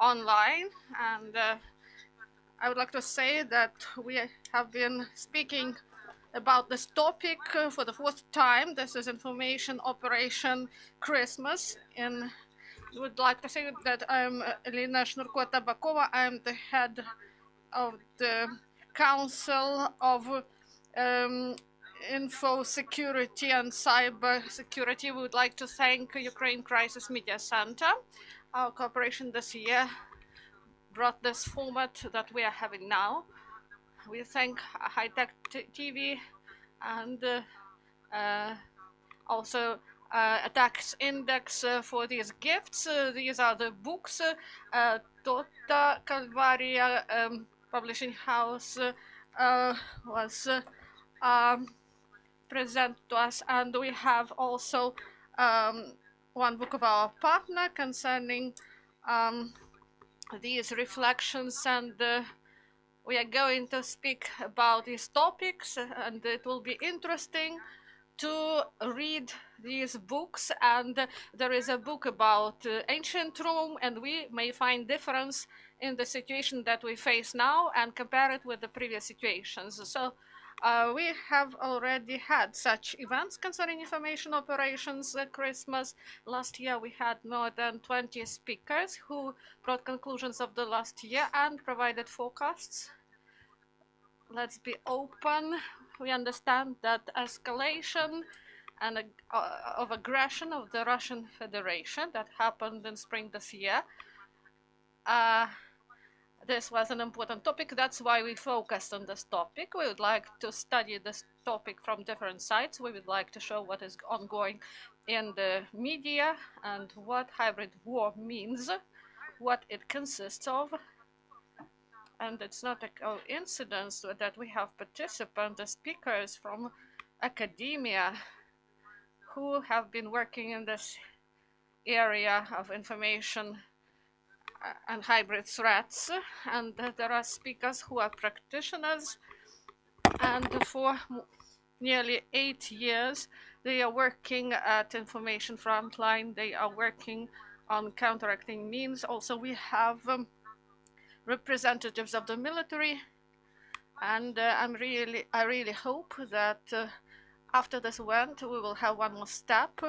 online, and I would like to say that we have been speaking about this topic for the fourth time. This is Information Operation Christmas. And I would like to say that I'm Ellina Shnurko-Tabakova. I'm the head of the Council of Info Security and Cyber Security. We would like to thank Ukrainian Crisis Media Center. Our cooperation this year brought this format that we are having now. We thank High Tech TV and also Tax Index for these gifts. These are the books Tota Calvaria Publishing House was present to us, and we have also one book of our partner concerning these reflections, and we are going to speak about these topics, and it will be interesting to read these books. And there is a book about ancient Rome, and we may find difference in the situation that we face now and compare it with the previous situations. So we have already had such events concerning information operations at Christmas. Last year we had more than 20 speakers who brought conclusions of the last year and provided forecasts. Let's be open. We understand that escalation and of aggression of the Russian Federation that happened in spring this year. This was an important topic. That's why we focused on this topic. We would like to study this topic from different sides. We would like to show what is ongoing in the media and what hybrid war means, what it consists of. And it's not a coincidence that we have participants, speakers from academia who have been working in this area of information and hybrid threats, and there are speakers who are practitioners, and for nearly 8 years they are working at information frontline. They are working on counteracting means. Also we have representatives of the military, and I really hope that after this event we will have one more step.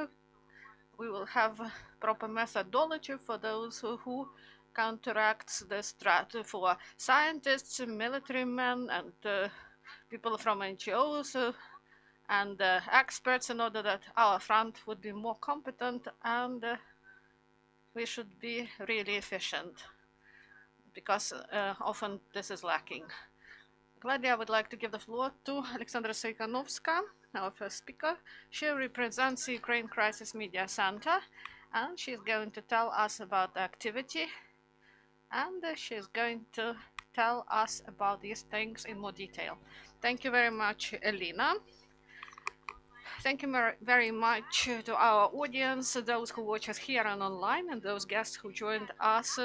We will have proper methodology for those who counteracts this threat, for scientists, military men, and people from NGOs and experts, in order that our front would be more competent, and we should be really efficient, because often this is lacking. Gladly, I would like to give the floor to Olexandra Tsekhanovska, our first speaker. She represents the Ukrainian Crisis Media Center, and she's going to tell us about the activity, and she's going to tell us about these things in more detail. Thank you very much, Ellina. Thank you very much to our audience, those who watch us here and online, and those guests who joined us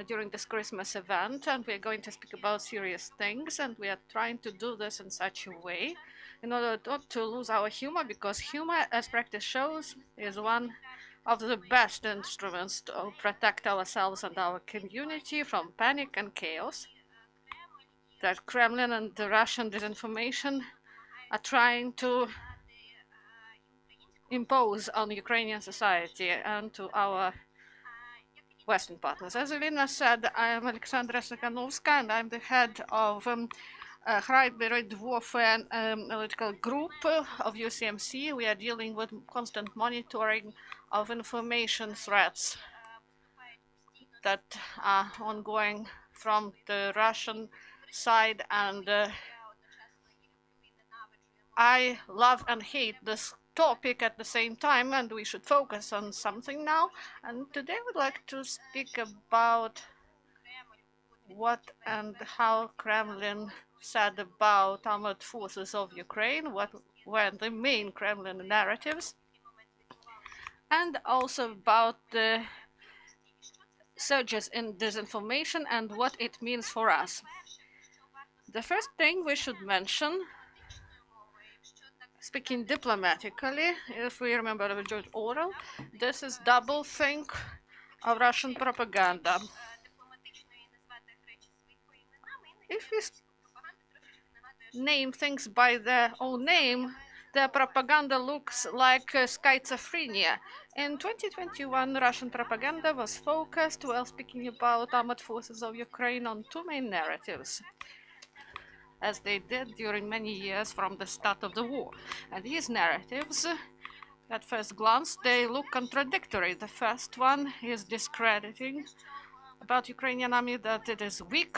during this Christmas event. And we're going to speak about serious things, and we are trying to do this in such a way in order not to lose our humor, because humor, as practice shows, is one of the best instruments to protect ourselves and our community from panic and chaos that Kremlin and the Russian disinformation are trying to impose on Ukrainian society and to our Western partners. As Ellina said, I am Olexandra Tsekhanovska, and I'm the head of hybrid warfare analytical group of UCMC. We are dealing with constant monitoring of information threats that are ongoing from the Russian side, and I love and hate this topic at the same time, and we should focus on something now. And today I would like to speak about what and how Kremlin said about armored forces of Ukraine, what were the main Kremlin narratives, and also about the surges in disinformation and what it means for us. The first thing we should mention, speaking diplomatically, if we remember George Orwell, this is doublethink of Russian propaganda. If we name things by their own name, their propaganda looks like schizophrenia. In 2021, Russian propaganda was focused, while speaking about armed forces of Ukraine, on two main narratives, as they did during many years from the start of the war. And these narratives, at first glance, they look contradictory. The first one is discrediting about Ukrainian army that it is weak,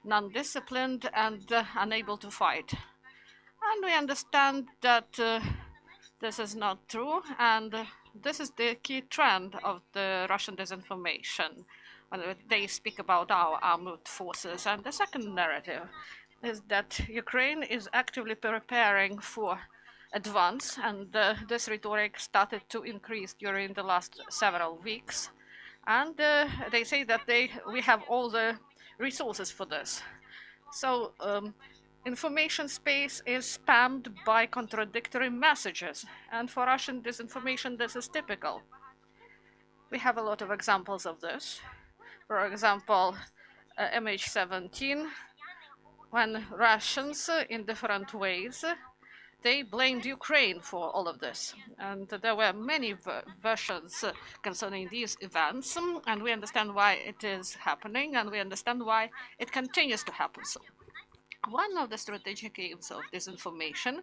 non-disciplined, and unable to fight. And we understand that this is not true, and this is the key trend of the Russian disinformation when they speak about our armed forces. And the second narrative is that Ukraine is actively preparing for advance, and this rhetoric started to increase during the last several weeks. And they say that we have all the resources for this. So information space is spammed by contradictory messages, and for Russian disinformation, this is typical. We have a lot of examples of this. For example, MH17, when Russians, in different ways, they blamed Ukraine for all of this. And there were many versions concerning these events, and we understand why it is happening, and we understand why it continues to happen. So one of the strategic aims of disinformation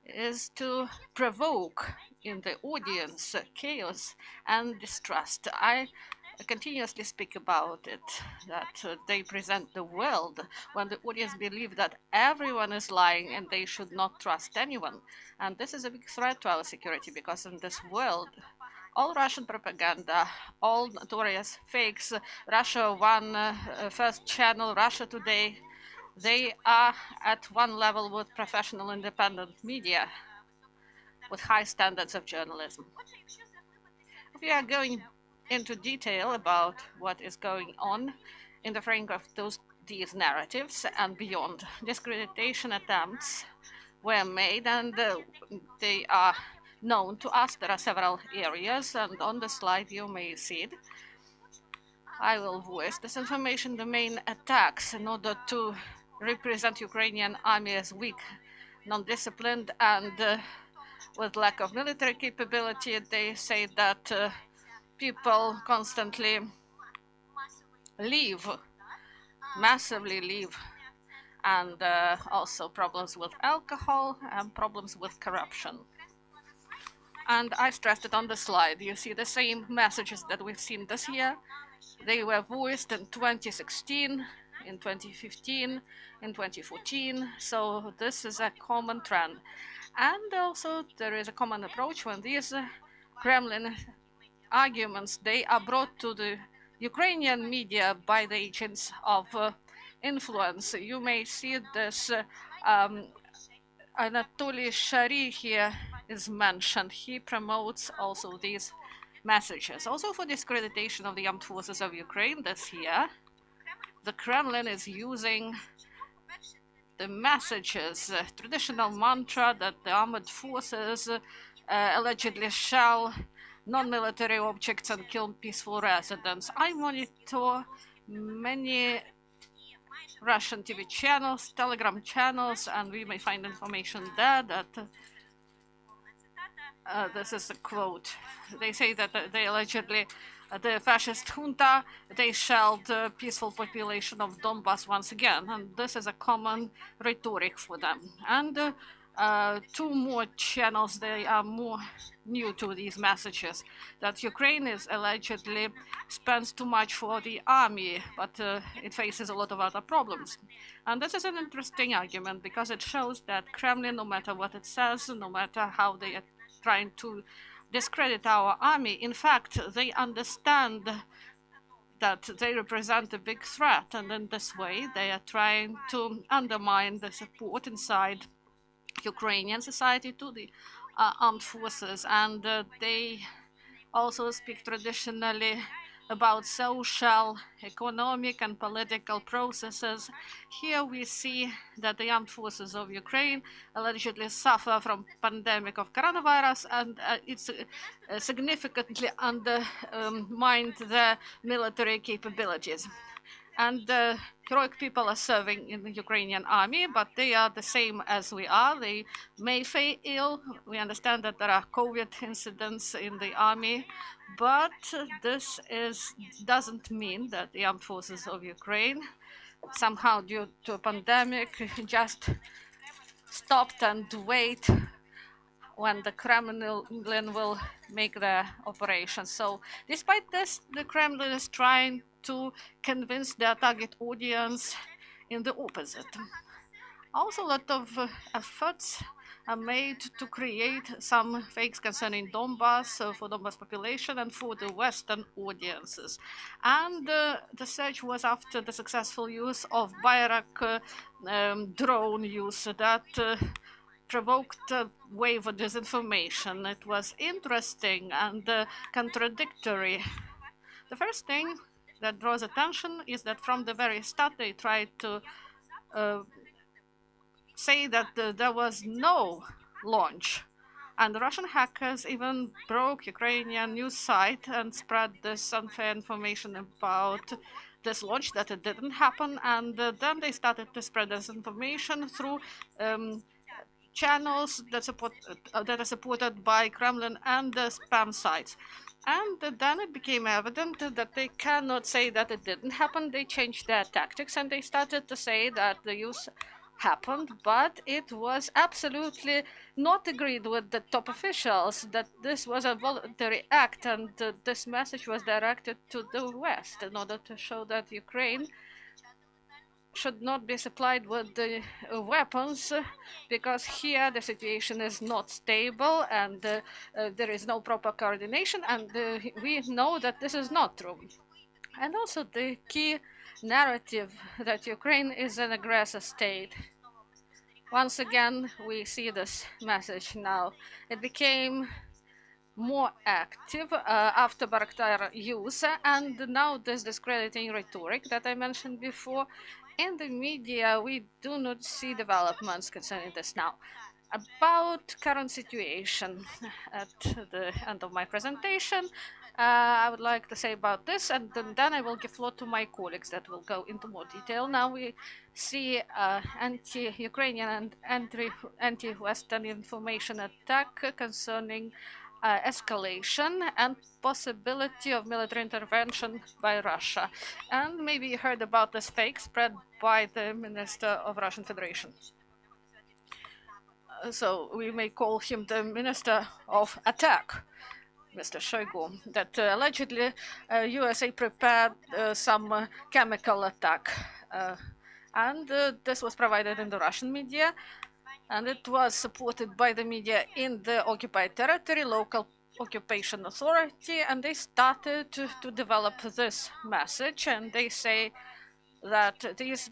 is to provoke in the audience chaos and distrust. I continuously speak about it, that they present the world when the audience believe that everyone is lying and they should not trust anyone. And this is a big threat to our security, because in this world, all Russian propaganda, all notorious fakes, Russia One, First Channel, Russia Today, they are at one level with professional independent media with high standards of journalism. If we are going into detail about what is going on in the frame of these narratives and beyond, discreditation attempts were made, and they are known to us. There are several areas, and on the slide you may see it. I will voice this information. The main attacks in order to represent Ukrainian army as weak, non-disciplined, and with lack of military capability. They say that people constantly leave, massively leave, and also problems with alcohol and problems with corruption. And I stressed it on the slide. You see the same messages that we've seen this year. They were voiced in 2016, in 2015, in 2014. So this is a common trend. And also there is a common approach when these Kremlin arguments, they are brought to the Ukrainian media by the agents of influence. You may see this Anatoly Shary here is mentioned. He promotes also these messages. Also for discreditation of the armed forces of Ukraine this year, the Kremlin is using the messages, traditional mantra that the armed forces allegedly shell non-military objects and kill peaceful residents. I monitor many Russian TV channels, Telegram channels, and we may find information there that this is a quote. They say that they allegedly, the fascist junta, they shelled the peaceful population of Donbass once again, and this is a common rhetoric for them. And two more channels, they are more new to these messages, that Ukraine is allegedly spends too much for the army, but it faces a lot of other problems. And this is an interesting argument, because it shows that Kremlin, no matter what it says, no matter how they are trying to discredit our army, in fact, they understand that they represent a big threat, and in this way they are trying to undermine the support inside Ukrainian society to the armed forces. And they also speak traditionally about social, economic, and political processes. Here we see that the armed forces of Ukraine allegedly suffer from pandemic of coronavirus, and it's significantly undermined their military capabilities. And heroic people are serving in the Ukrainian army, but they are the same as we are. They may fall ill. We understand that there are COVID incidents in the army, but this doesn't mean that the armed forces of Ukraine, somehow due to a pandemic, just stopped and wait when the Kremlin will make their operation. So despite this, the Kremlin is trying to convince their target audience in the opposite. Also, a lot of efforts are made to create some fakes concerning Donbass for Donbass population and for the Western audiences. And the search was after the successful use of Bayrak drone use that provoked a wave of disinformation. It was interesting and contradictory. The first thing that draws attention is that from the very start they tried to say that there was no launch. And the Russian hackers even broke Ukrainian news site and spread this unfair information about this launch, that it didn't happen. And then they started to spread this information through channels that are supported by Kremlin and the spam sites. And then it became evident that they cannot say that it didn't happen. They changed their tactics and they started to say that the use happened, but it was absolutely not agreed with the top officials, that this was a voluntary act, and this message was directed to the West in order to show that Ukraine should not be supplied with the weapons, because here the situation is not stable and there is no proper coordination, and we know that this is not true. And also the key narrative that Ukraine is an aggressor state. Once again, we see this message now. It became more active after Baraktar use, and now this discrediting rhetoric that I mentioned before. In the media, we do not see developments concerning this now. About current situation at the end of my presentation, I would like to say about this, and then I will give floor to my colleagues that will go into more detail. Now we see anti-Ukrainian and anti-Western information attack concerning escalation and possibility of military intervention by Russia. And maybe you heard about this fake spread by the Minister of Russian Federation. So we may call him the Minister of Attack, Mr. Shoigu, that allegedly USA prepared some chemical attack. And this was provided in the Russian media, and it was supported by the media in the occupied territory, local occupation authority, and they started to develop this message, and they say that these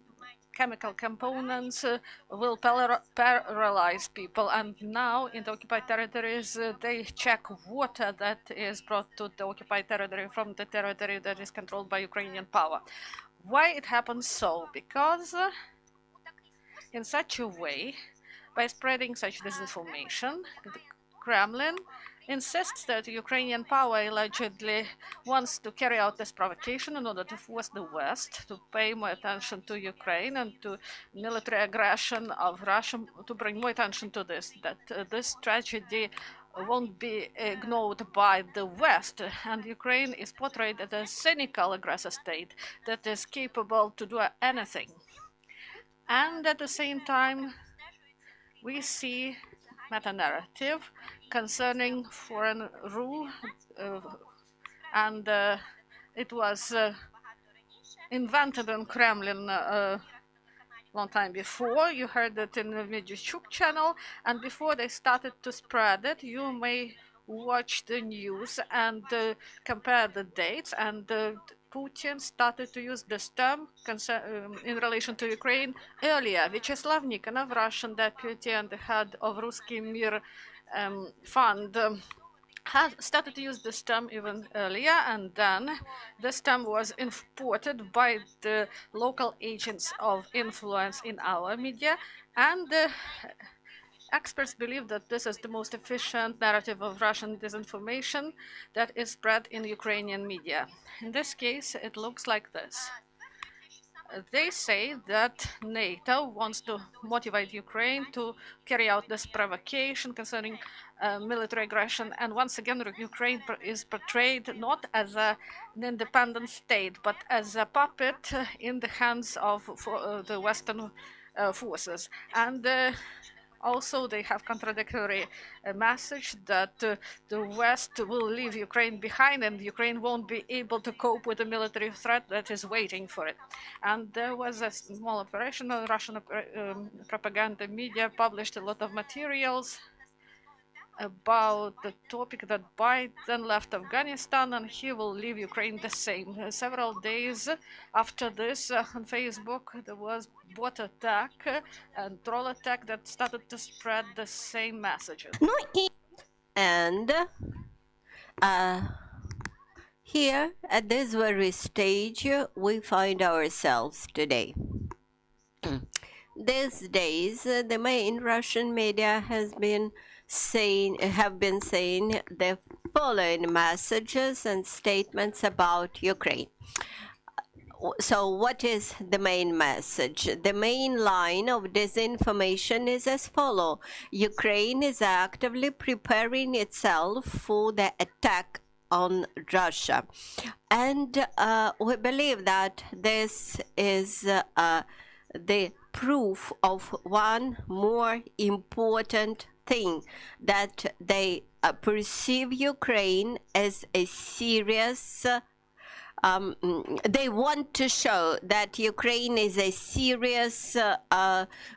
chemical components will paralyze people, and now in the occupied territories they check water that is brought to the occupied territory from the territory that is controlled by Ukrainian power. Why it happens so? Because in such a way, by spreading such disinformation, the Kremlin insists that Ukrainian power allegedly wants to carry out this provocation in order to force the West to pay more attention to Ukraine and to military aggression of Russia, to bring more attention to this, that this tragedy won't be ignored by the West, and Ukraine is portrayed as a cynical aggressor state that is capable to do anything. And at the same time, we see meta-narrative concerning foreign rule, and it was invented in Kremlin a long time before. You heard it in the Medvedchuk channel, and before they started to spread it, you may watch the news and compare the dates, and Putin started to use this term in relation to Ukraine earlier. Vyacheslav Nikonov, Russian deputy and the head of Ruski Mir fund, had started to use this term even earlier, and then this term was imported by the local agents of influence in our media, and experts believe that this is the most efficient narrative of Russian disinformation that is spread in Ukrainian media. In this case, it looks like this. They say that NATO wants to motivate Ukraine to carry out this provocation concerning military aggression. And once again, Ukraine is portrayed not as an independent state, but as a puppet in the hands of the Western forces. And also, they have contradictory message that the West will leave Ukraine behind and Ukraine won't be able to cope with the military threat that is waiting for it. And there was a small operation, Russian propaganda media published a lot of materials about the topic that Biden left Afghanistan and he will leave Ukraine the same. Several days after this, on Facebook, there was bot attack and troll attack that started to spread the same messages. And here, at this very stage, we find ourselves today. These days, the main Russian media have been saying the following messages and statements about Ukraine. So what is the main message? The main line of disinformation is as follows. Ukraine is actively preparing itself for the attack on Russia. And we believe that this is the proof of one more important thing, that they perceive Ukraine as a serious they want to show that Ukraine is a serious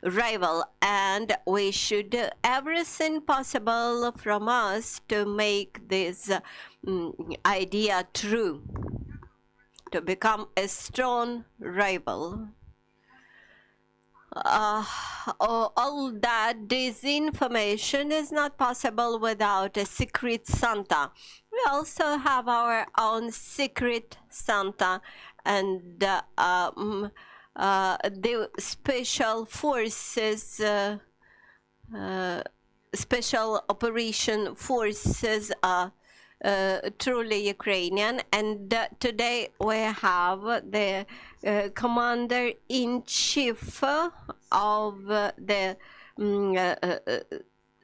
rival, and we should do everything possible from us to make this idea true, to become a strong rival. All that disinformation is not possible without a secret Santa. We also have our own secret Santa, and the special forces, special operation forces are truly Ukrainian, and today we have the commander-in-chief of the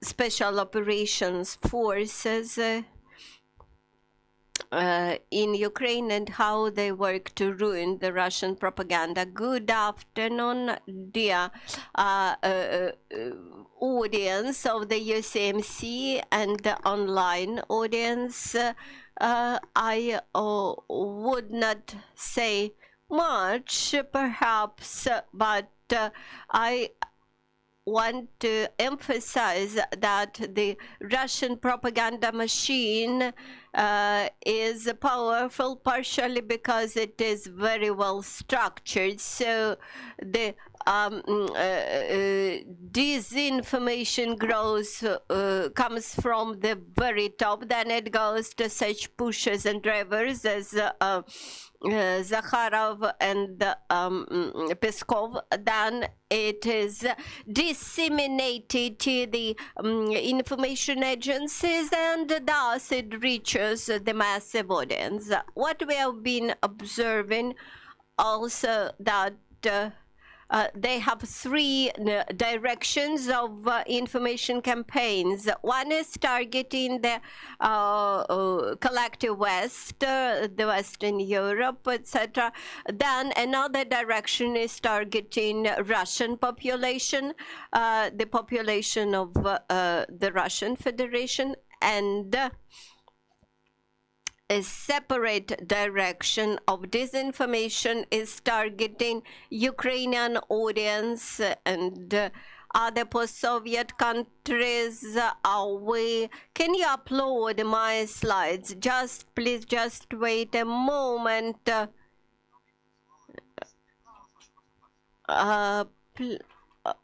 special operations forces in Ukraine, and how they work to ruin the Russian propaganda. Good afternoon, dear audience of the UCMC and the online audience. I would not say much, perhaps, but I want to emphasize that the Russian propaganda machine is powerful, partially because it is very well structured. So the disinformation growth comes from the very top, then it goes to such pushers and drivers as Zakharov and Peskov. Then it is disseminated to the information agencies, and thus it reaches the massive audience. What we have been observing also, that they have three directions of information campaigns. One is targeting the collective West, the Western Europe, etc. Then another direction is targeting Russian population, the population of the Russian Federation, and a separate direction of disinformation is targeting Ukrainian audience and other post-Soviet countries. Can you upload my slides? Please just wait a moment.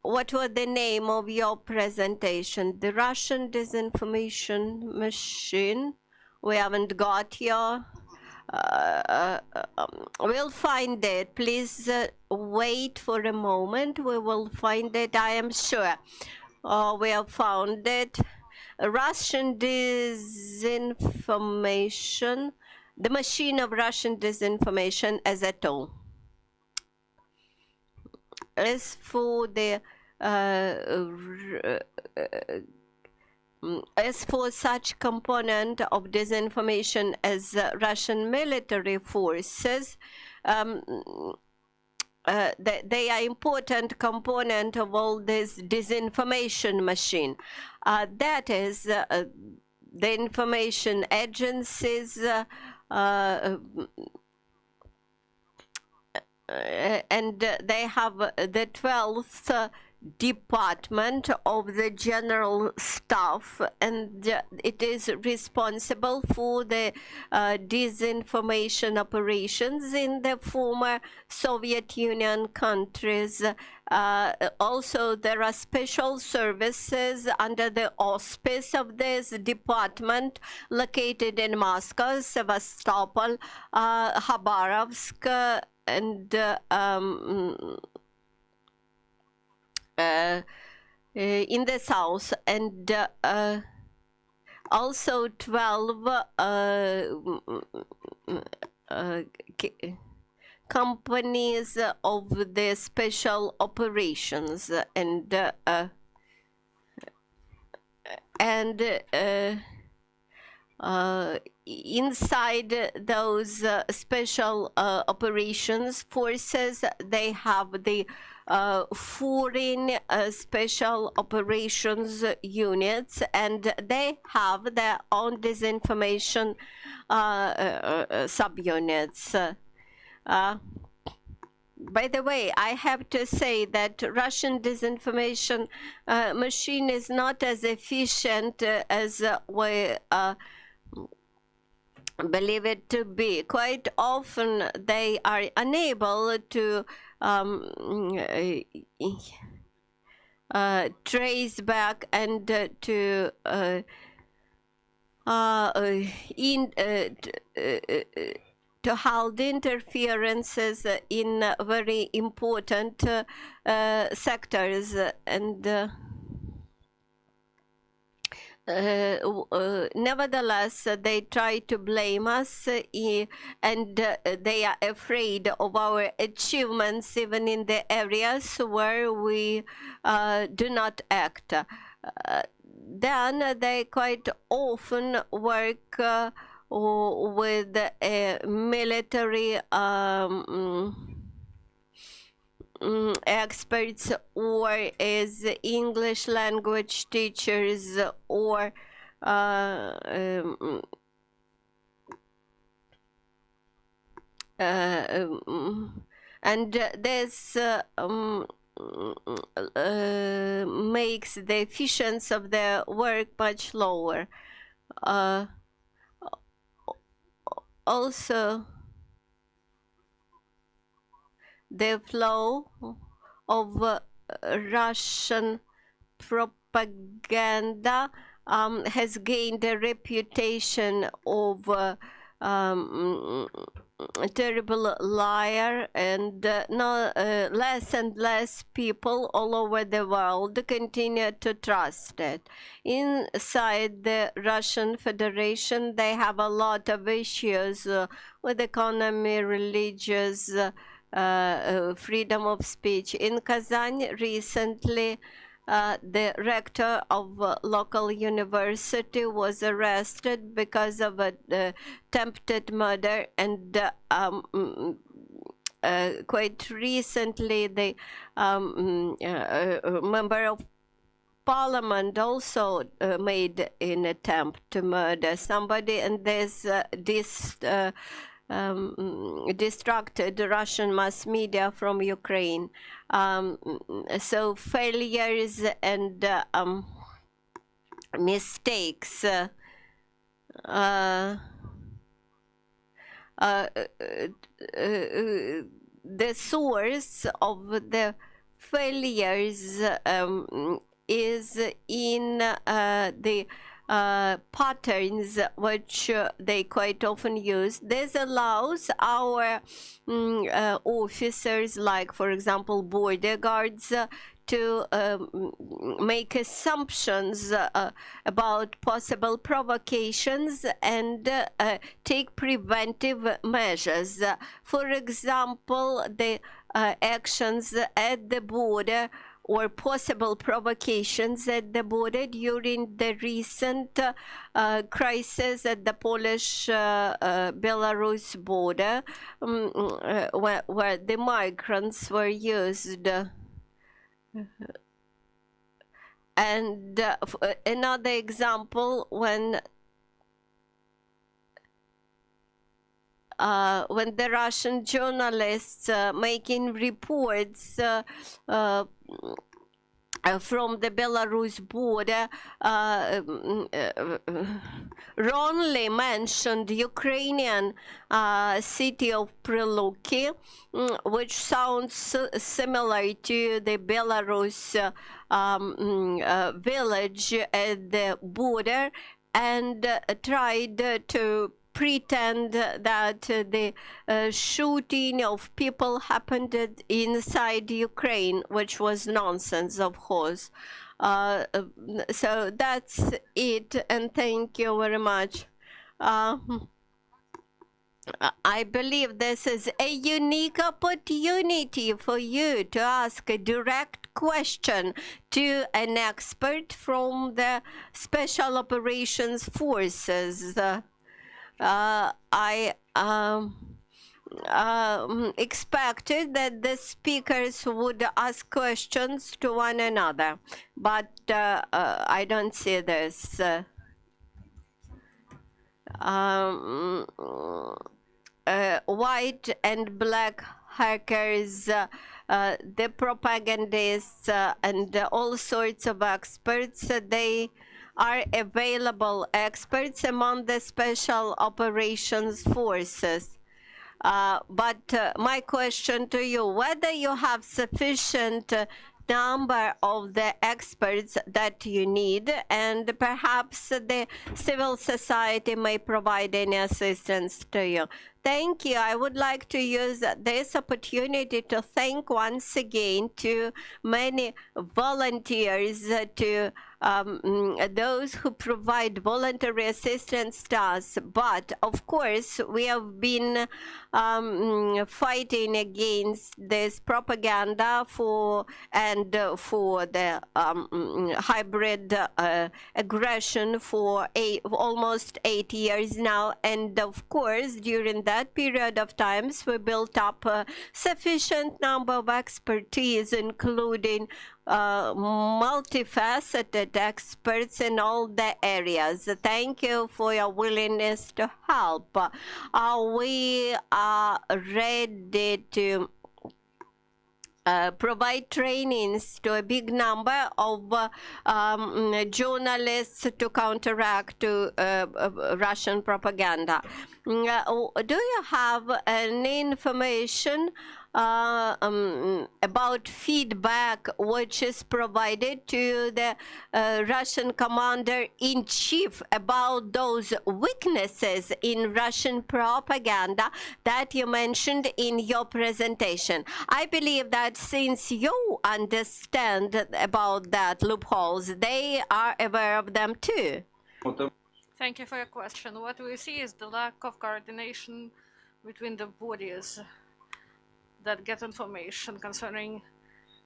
what was the name of your presentation? The Russian disinformation machine. We haven't got your. We'll find it. Please wait for a moment. We will find it, I am sure. We have found it. Russian disinformation, the machine of Russian disinformation as a tool. As for the as for such component of disinformation as Russian military forces, they are important component of all this disinformation machine. That is, the information agencies and they have the 12th department of the general staff, and it is responsible for the disinformation operations in the former Soviet Union countries. Also, there are special services under the auspice of this department located in Moscow, Sevastopol, Khabarovsk, and in the south, and also 12 companies of the special operations, and inside those special operations forces, they have the foreign special operations units, and they have their own disinformation subunits. By the way, I have to say that Russian disinformation machine is not as efficient as we believe it to be. Quite often they are unable to trace back and to hold interferences in very important sectors, and nevertheless, they try to blame us, and they are afraid of our achievements even in the areas where we do not act. Then they quite often work with military experts, or as English language teachers, or and this makes the efficiency of their work much lower. Also, the flow of Russian propaganda has gained a reputation of a terrible liar, and less and less people all over the world continue to trust it. Inside the Russian Federation, they have a lot of issues with economy, religious, freedom of speech. In Kazan recently, the rector of a local university was arrested because of attempted murder, and quite recently the member of parliament also made an attempt to murder somebody, and this distracted Russian mass media from Ukraine. So failures and mistakes the source of the failures is in the patterns which they quite often use. This allows our officers, like for example border guards, to make assumptions about possible provocations and take preventive measures. For example, the actions at the border or possible provocations at the border during the recent crisis at the Polish-Belarus border, where the migrants were used. And another example, when the Russian journalists making reports from the Belarus border wrongly mentioned Ukrainian city of Priluki, which sounds similar to the Belarus village at the border, and tried to pretend that the shooting of people happened inside Ukraine, which was nonsense, of course. So that's it, and thank you very much. I believe this is a unique opportunity for you to ask a direct question to an expert from the Special Operations Forces. I expected that the speakers would ask questions to one another, but I don't see this. White and black hackers, the propagandists, and all sorts of experts, they are available experts among the Special Operations Forces. But my question to you, whether you have sufficient number of the experts that you need, and perhaps the civil society may provide any assistance to you. Thank you. I would like to use this opportunity to thank once again to many volunteers, to those who provide voluntary assistance to us. But of course, we have been fighting against this propaganda for the hybrid aggression for almost 8 years now. And of course, during that period of times, we built up a sufficient number of expertise, including multifaceted experts in all the areas. Thank you for your willingness to help. We are ready to provide trainings to a big number of journalists to counteract Russian propaganda. Do you have any information about feedback which is provided to the Russian commander-in-chief about those weaknesses in Russian propaganda that you mentioned in your presentation? I believe that since you understand about that loopholes, they are aware of them too. Thank you for your question. What we see is the lack of coordination between the bodies that get information concerning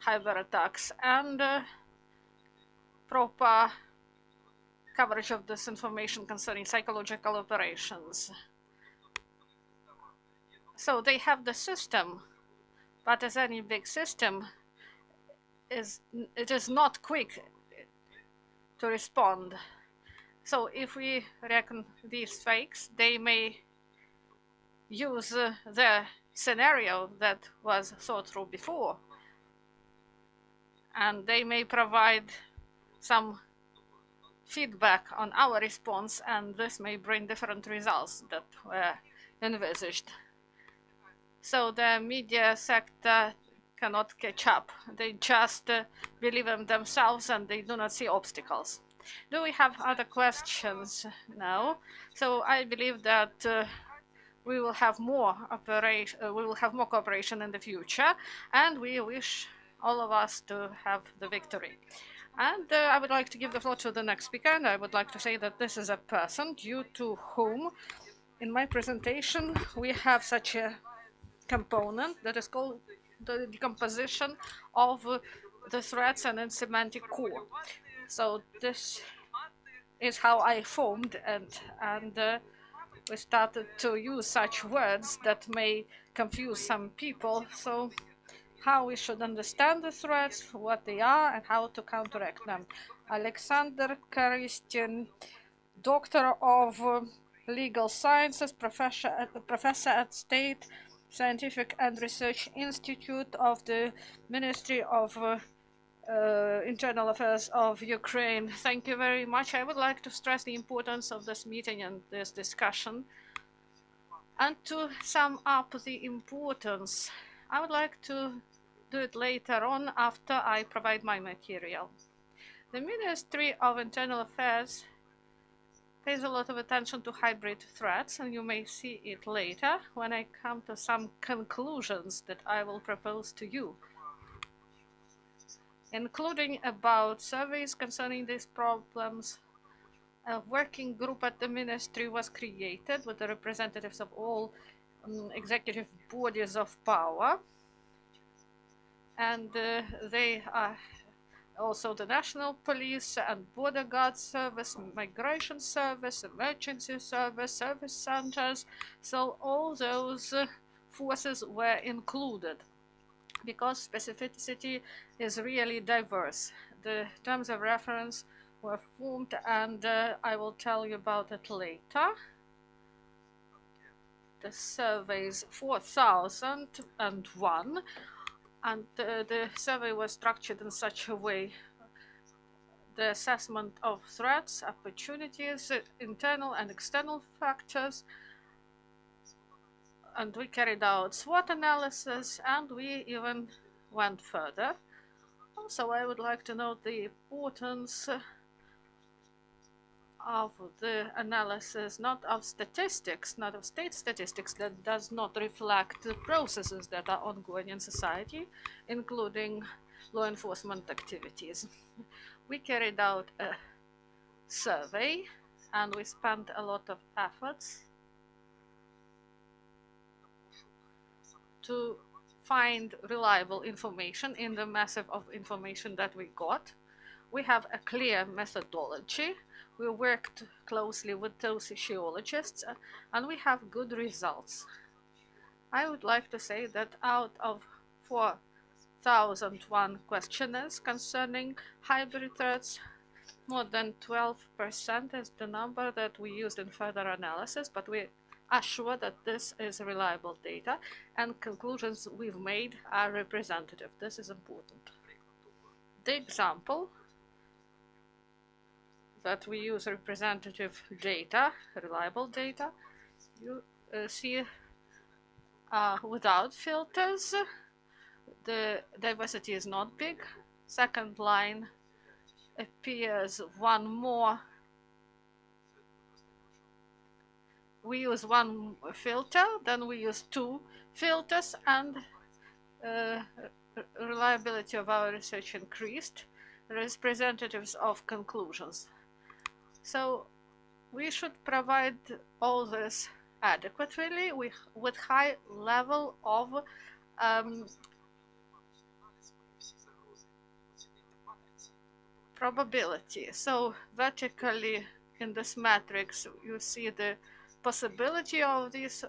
cyber attacks, and proper coverage of this information concerning psychological operations. So they have the system, but as any big system, it is not quick to respond. So if we reckon these fakes, they may use the scenario that was thought through before, and they may provide some feedback on our response, and this may bring different results that were envisaged. So the media sector cannot catch up. They just believe in themselves and they do not see obstacles. Do we have other questions now? So I believe that we will have more cooperation in the future, and we wish all of us to have the victory. And I would like to give the floor to the next speaker, and I would like to say that this is a person due to whom, in my presentation, we have such a component that is called the decomposition of the threats and its semantic core. So this is how I formed, and we started to use such words that may confuse some people. So how we should understand the threats, what they are, and how to counteract them. Olexander Koristin, Doctor of Legal Sciences, professor at State Scientific and Research Institute of the Ministry of Internal Affairs of Ukraine. Thank you very much. I would like to stress the importance of this meeting and this discussion. And to sum up the importance, I would like to do it later on after I provide my material. The Ministry of Internal Affairs pays a lot of attention to hybrid threats, and you may see it later when I come to some conclusions that I will propose to you, including about surveys concerning these problems. A working group at the ministry was created with the representatives of all executive bodies of power, and they are also the National Police and Border Guard Service, Migration Service, Emergency Service, Service Centers. So all those forces were included because specificity is really diverse. The terms of reference were formed, and I will tell you about it later. The surveys 4001, and the survey was structured in such a way: the assessment of threats, opportunities, internal and external factors, and we carried out SWOT analysis, and we even went further. Also, I would like to note the importance of the analysis, not of statistics, not of state statistics that does not reflect the processes that are ongoing in society, including law enforcement activities. We carried out a survey, and we spent a lot of efforts to find reliable information in the massive of information that we got. We have a clear methodology. We worked closely with those sociologists, and we have good results. I would like to say that out of 4,001 questionnaires concerning hybrid threats, more than 12% is the number that we used in further analysis, but we are sure that this is reliable data, and conclusions we've made are representative. This is important. The example that we use representative data, reliable data, you see without filters, the diversity is not big. Second line appears one more. We use one filter, then we use two filters, and reliability of our research increased. Representatives of conclusions. So we should provide all this adequately with high level of probability. So vertically in this matrix, you see the possibility of this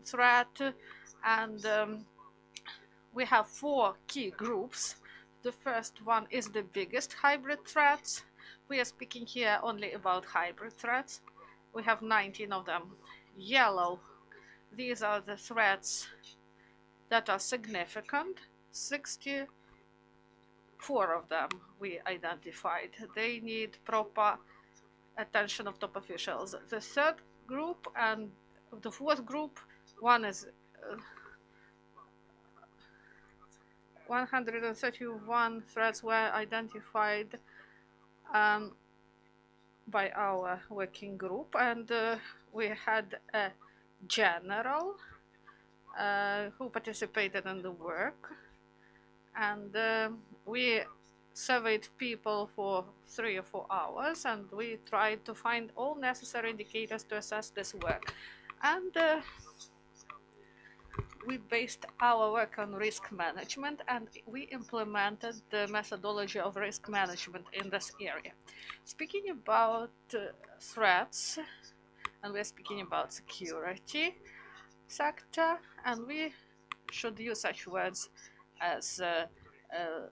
threat, and we have 4 key groups. The first one is the biggest hybrid threats. We are speaking here only about hybrid threats. We have 19 of them. Yellow, these are the threats that are significant. 64 of them we identified. They need proper attention of top officials. The third group and the fourth group, one is 131 threats were identified by our working group, and we had a general who participated in the work, and we surveyed people for 3 or 4 hours, and we tried to find all necessary indicators to assess this work. And we based our work on risk management, and we implemented the methodology of risk management in this area. Speaking about threats, and we're speaking about security sector, and we should use such words as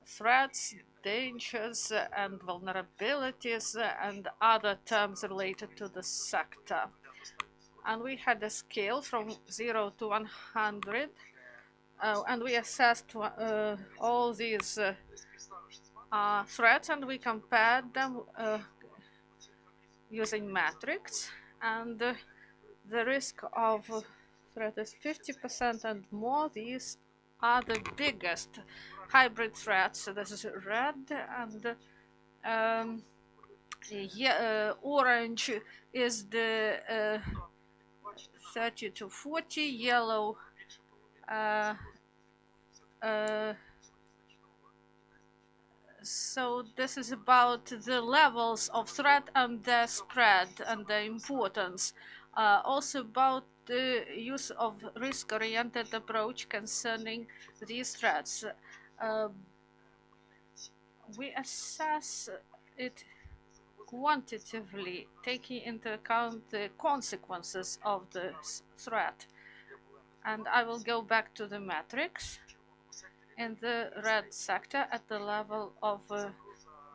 threats, dangers, and vulnerabilities, and other terms related to the sector. And we had a scale from 0 to 100, and we assessed all these threats, and we compared them using metrics, and the risk of threat is 50% and more. These are the biggest hybrid threats. So this is red, and orange is the 30 to 40, yellow so this is about the levels of threat and their spread and their importance. Also about the use of risk-oriented approach concerning these threats. We assess it quantitatively, taking into account the consequences of the threat. And I will go back to the metrics. In the red sector at the level of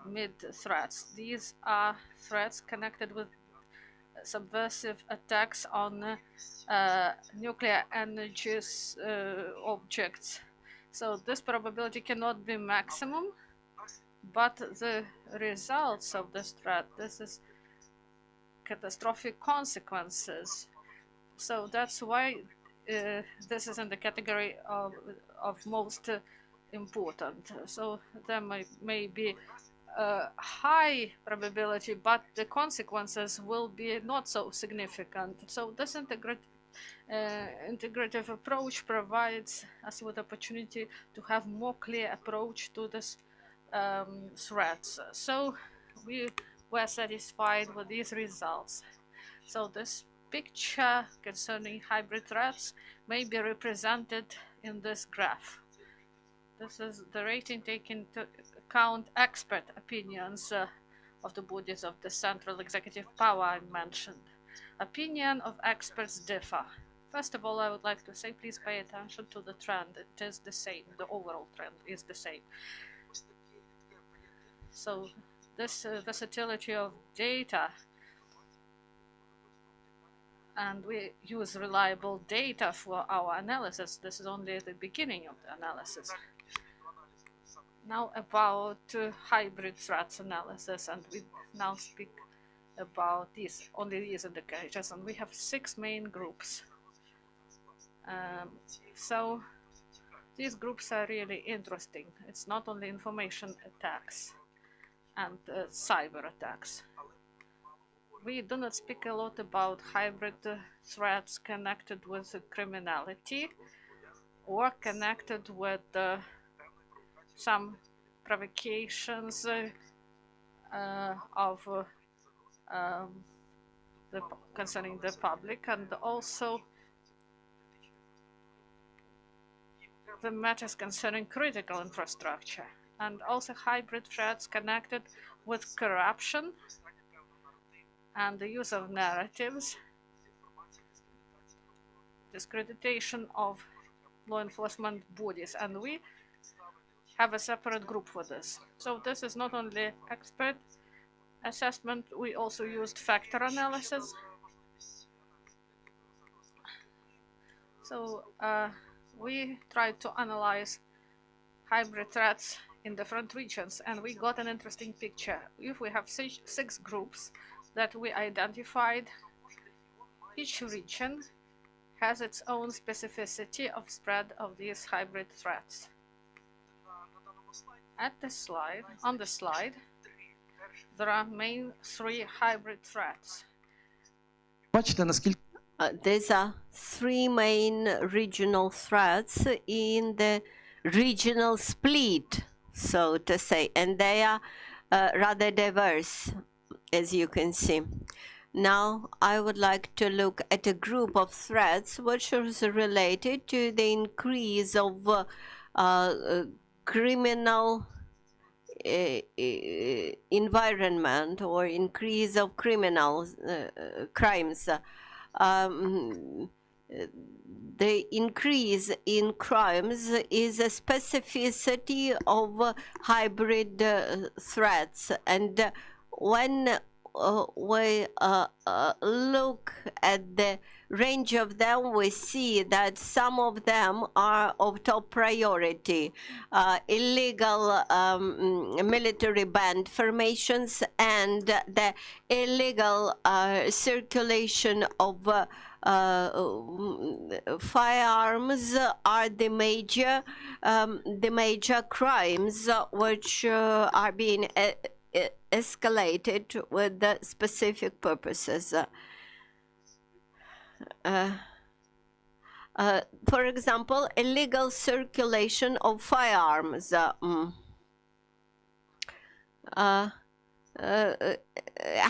mid-threats. These are threats connected with subversive attacks on nuclear energy objects. So this probability cannot be maximum, but the results of this threat, this is catastrophic consequences. So that's why this is in the category of most important. So there may be a high probability, but the consequences will be not so significant. So this integrative approach provides us with opportunity to have more clear approach to this threats. So we were satisfied with these results. So this picture concerning hybrid threats may be represented in this graph. This is the rating taking into account expert opinions of the bodies of the central executive power I mentioned. Opinion of experts differ. First of all, I would like to say, please pay attention to the trend. It is the same. The overall trend is the same. So this versatility of data, and we use reliable data for our analysis. This is only the beginning of the analysis. Now about hybrid threats analysis, and we now speak about only these indicators, and we have 6 main groups. So these groups are really interesting. It's not only information attacks and cyber attacks. We do not speak a lot about hybrid threats connected with criminality or connected with some provocations concerning the public, and also the matters concerning critical infrastructure, and also hybrid threats connected with corruption and the use of narratives, discreditation of law enforcement bodies, and we have a separate group for this. So this is not only expert assessment, we also used factor analysis. So we tried to analyze hybrid threats in different regions, and we got an interesting picture. If we have 6 groups that we identified, each region has its own specificity of spread of these hybrid threats. At this slide, on the slide, there are main three hybrid threats. These are three main regional threats in the regional split, so to say, and they are rather diverse, as you can see. Now, I would like to look at a group of threats which is related to the increase of criminal environment or increase of criminal crimes. The increase in crimes is a specificity of hybrid threats, and when we look at the range of them, we see that some of them are of top priority. Illegal military band formations and the illegal circulation of firearms are the major crimes which are being escalated with the specific purposes. For example, illegal circulation of firearms.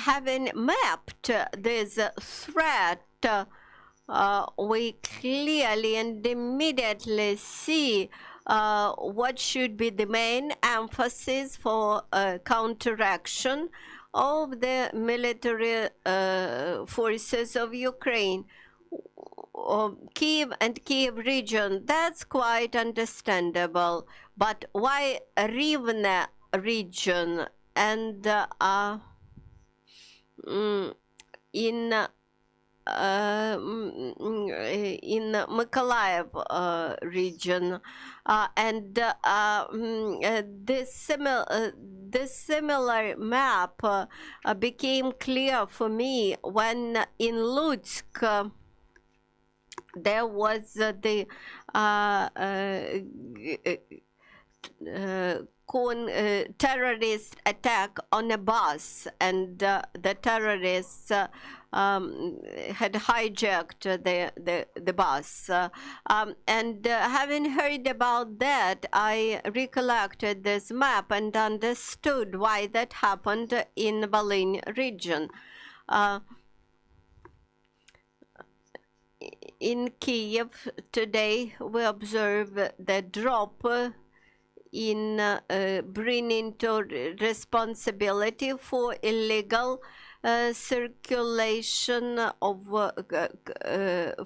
Having mapped this threat, we clearly and immediately see what should be the main emphasis for counteraction of the military forces of Ukraine. Kiev and Kiev region, that's quite understandable. But why Rivne region and in Mykolay region, and this similar map became clear for me when in Lutsk there was the terrorist attack on a bus, and the terrorists had hijacked the bus. And having heard about that, I recollected this map and understood why that happened in the Volyn region. In Kiev today, we observe the drop in bringing to responsibility for illegal circulation of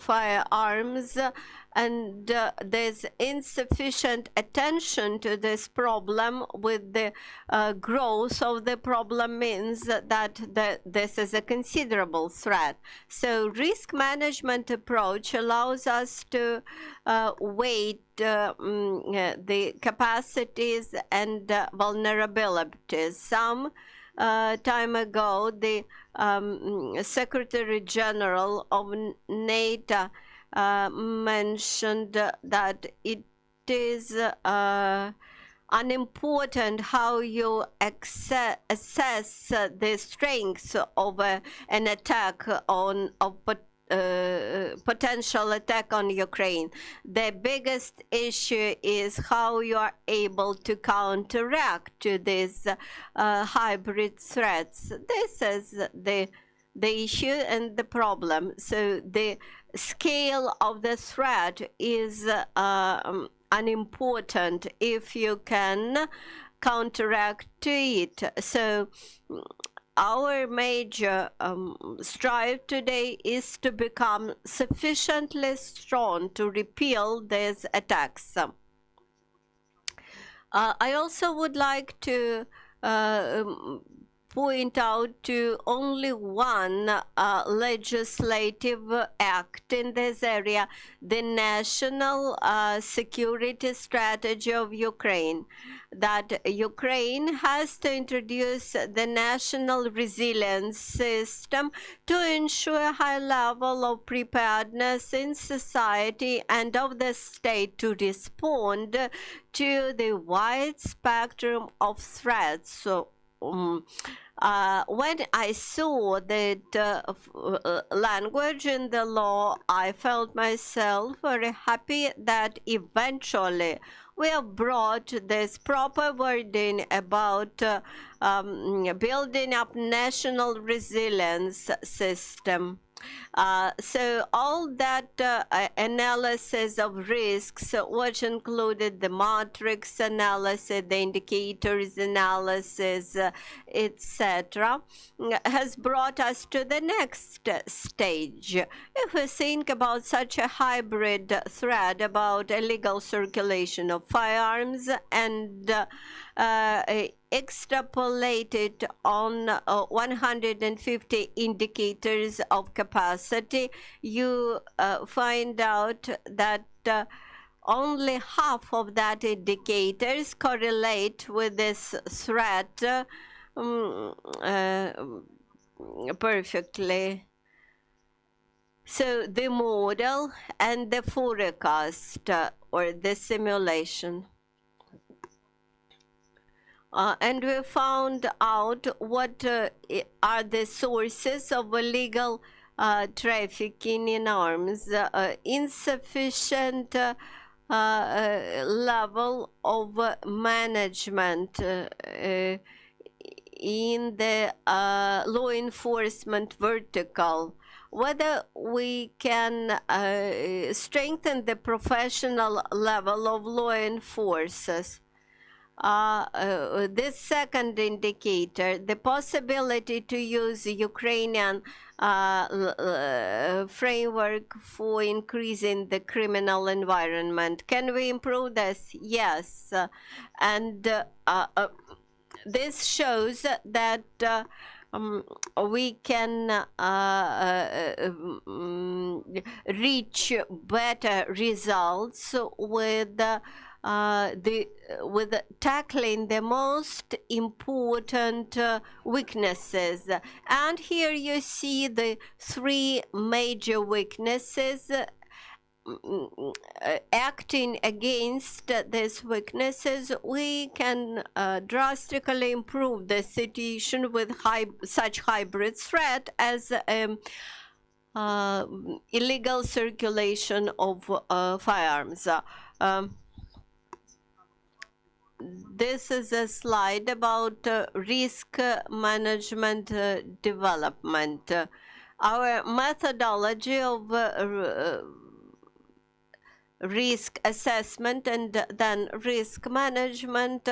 firearms, and there's insufficient attention to this problem. With the growth of the problem means that this is a considerable threat. So risk management approach allows us to weight the capacities and vulnerabilities. Some time ago, the Secretary General of NATO mentioned that it is unimportant how you assess the strength of an attack potential attack on Ukraine. The biggest issue is how you are able to counteract to these hybrid threats. This is the issue and the problem. So the scale of the threat is unimportant if you can counteract to it. So our major strive today is to become sufficiently strong to repel these attacks. I also would like to point out to only one legislative act in this area, the National Security Strategy of Ukraine, that Ukraine has to introduce the national resilience system to ensure a high level of preparedness in society and of the state to respond to the wide spectrum of threats. So, when I saw that language in the law, I felt myself very happy that eventually we have brought this proper wording about building up national resilience system. So all that analysis of risks, which included the matrix analysis, the indicators analysis, etc., has brought us to the next stage. If we think about such a hybrid threat about illegal circulation of firearms and extrapolated on 150 indicators of capacity, you find out that only half of that indicators correlate with this threat perfectly. So the model and the forecast or the simulation. And we found out what are the sources of illegal trafficking in arms, insufficient level of management in the law enforcement vertical, whether we can strengthen the professional level of law enforcers. This second indicator, the possibility to use Ukrainian framework for increasing the criminal environment. Can we improve this? Yes. And this shows that we can reach better results with with tackling the most important weaknesses. And here you see the three major weaknesses. Acting against these weaknesses, we can drastically improve the situation with such hybrid threat as illegal circulation of firearms. This is a slide about risk management development. Our methodology of risk assessment and then risk management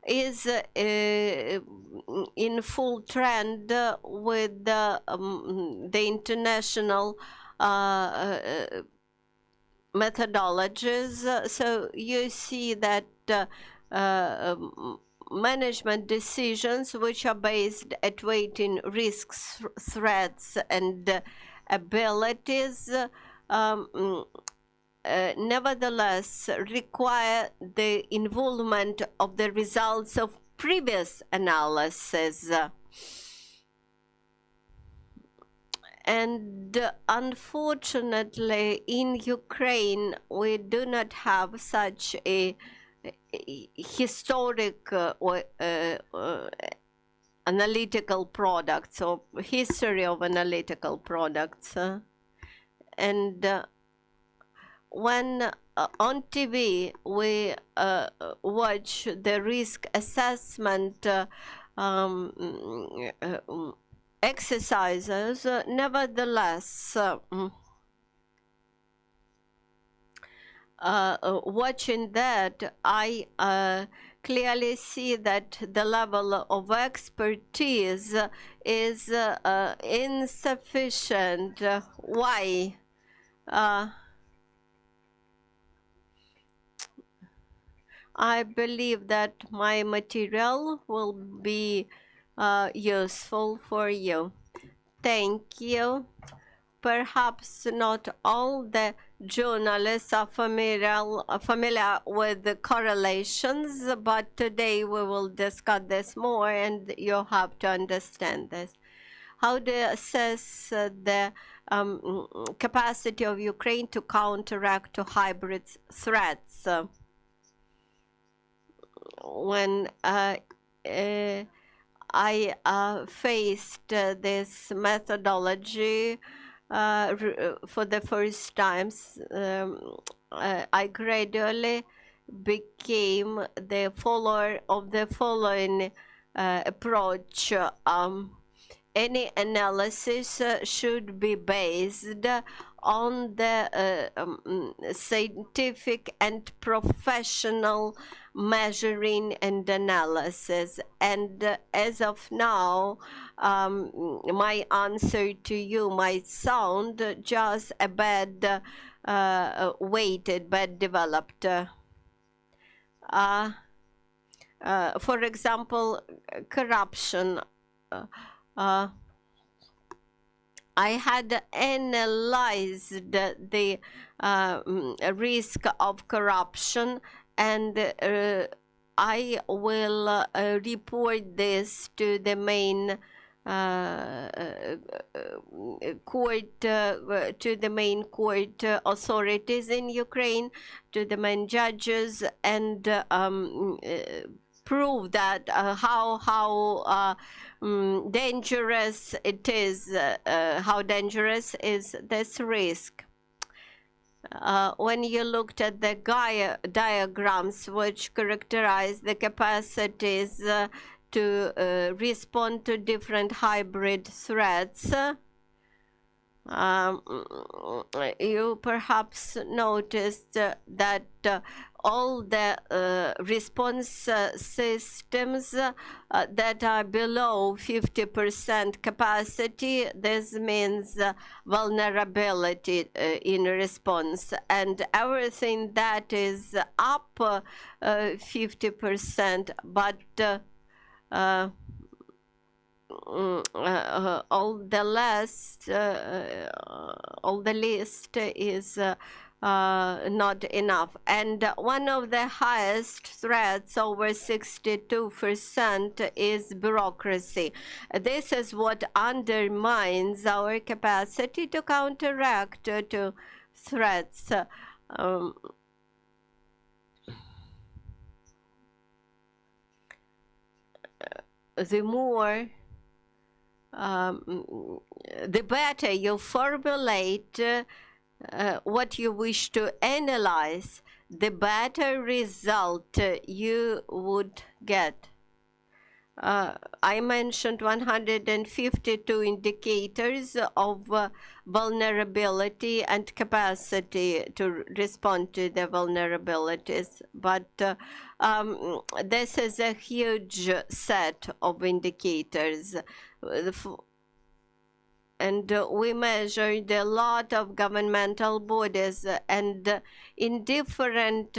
is in full trend with the international methodologies. So you see that management decisions which are based at weighting risks, threats, and abilities nevertheless require the involvement of the results of previous analysis. And unfortunately, in Ukraine, we do not have such a historic analytical products or history of analytical products. And when on TV we watch the risk assessment exercises, nevertheless, watching that, I clearly see that the level of expertise is insufficient. Why? I believe that my material will be useful for you. Thank you. Perhaps not all the journalists are familiar with the correlations, but today we will discuss this more, and you have to understand this. How do you assess the capacity of Ukraine to counteract hybrid threats? When I faced this methodology for the first time, I gradually became the follower of the following approach. Any analysis should be based on the scientific and professional measuring and analysis. And as of now, my answer to you might sound just a bad weighted, bad developed. For example, corruption. I had analyzed the risk of corruption, and I will report this to the main court authorities in Ukraine, to the main judges, and prove that how dangerous it is, how dangerous is this risk. When you looked at the diagrams which characterize the capacities to respond to different hybrid threats, you perhaps noticed that all the response systems that are below 50% capacity, this means vulnerability in response, and everything that is up 50%, but all the list is not enough. And one of the highest threats, over 62%, is bureaucracy. This is what undermines our capacity to counteract to threats. The more the better you formulate what you wish to analyze, the better result you would get. I mentioned 152 indicators of vulnerability and capacity to respond to the vulnerabilities, but this is a huge set of indicators. And we measured a lot of governmental bodies, and in different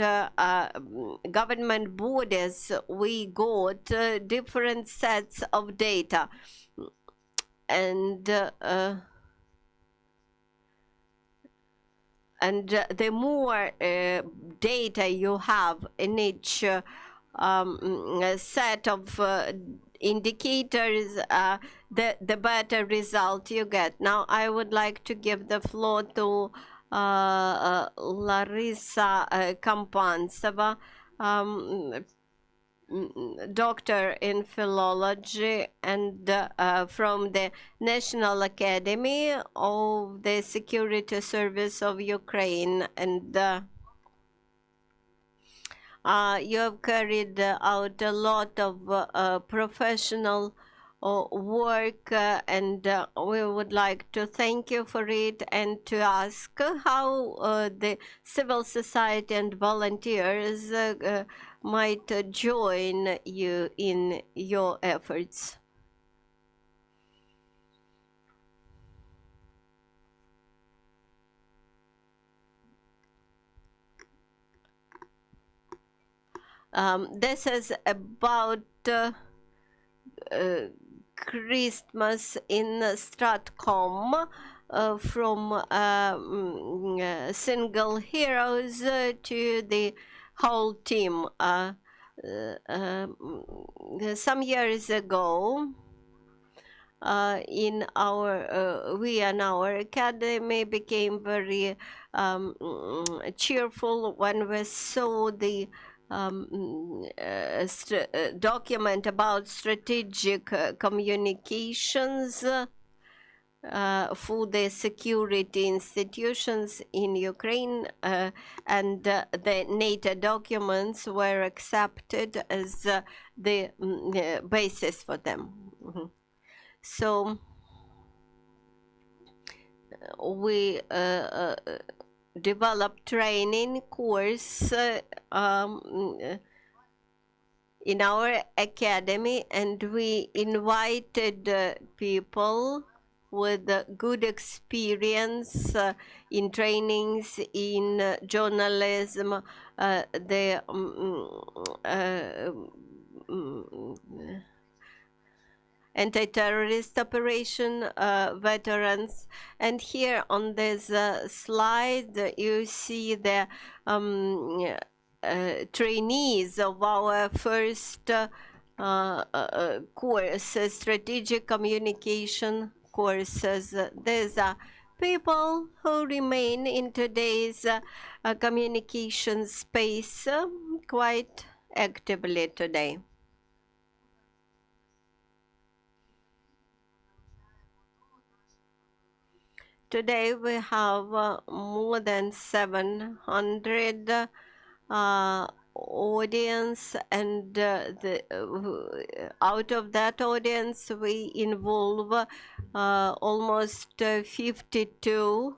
government bodies we got different sets of data, and the more data you have in each set of indicators, the better result you get. Now I would like to give the floor to Larysa Kompantseva, doctor in philology and from the National Academy of the Security Service of Ukraine, and you have carried out a lot of professional work, and we would like to thank you for it, and to ask how the civil society and volunteers might join you in your efforts. This is about Christmas in Stratcom from single heroes to the whole team. Some years ago, we and our academy became very cheerful when we saw the document about strategic communications for the security institutions in Ukraine, and the NATO documents were accepted as the basis for them. So we developed training course in our academy, and we invited people with good experience in trainings in journalism, the anti-terrorist operation veterans. And here on this slide you see the trainees of our first course, strategic communication courses. These are people who remain in today's communication space quite actively today. Today we have more than 700 audience, and out of that audience we involve almost 52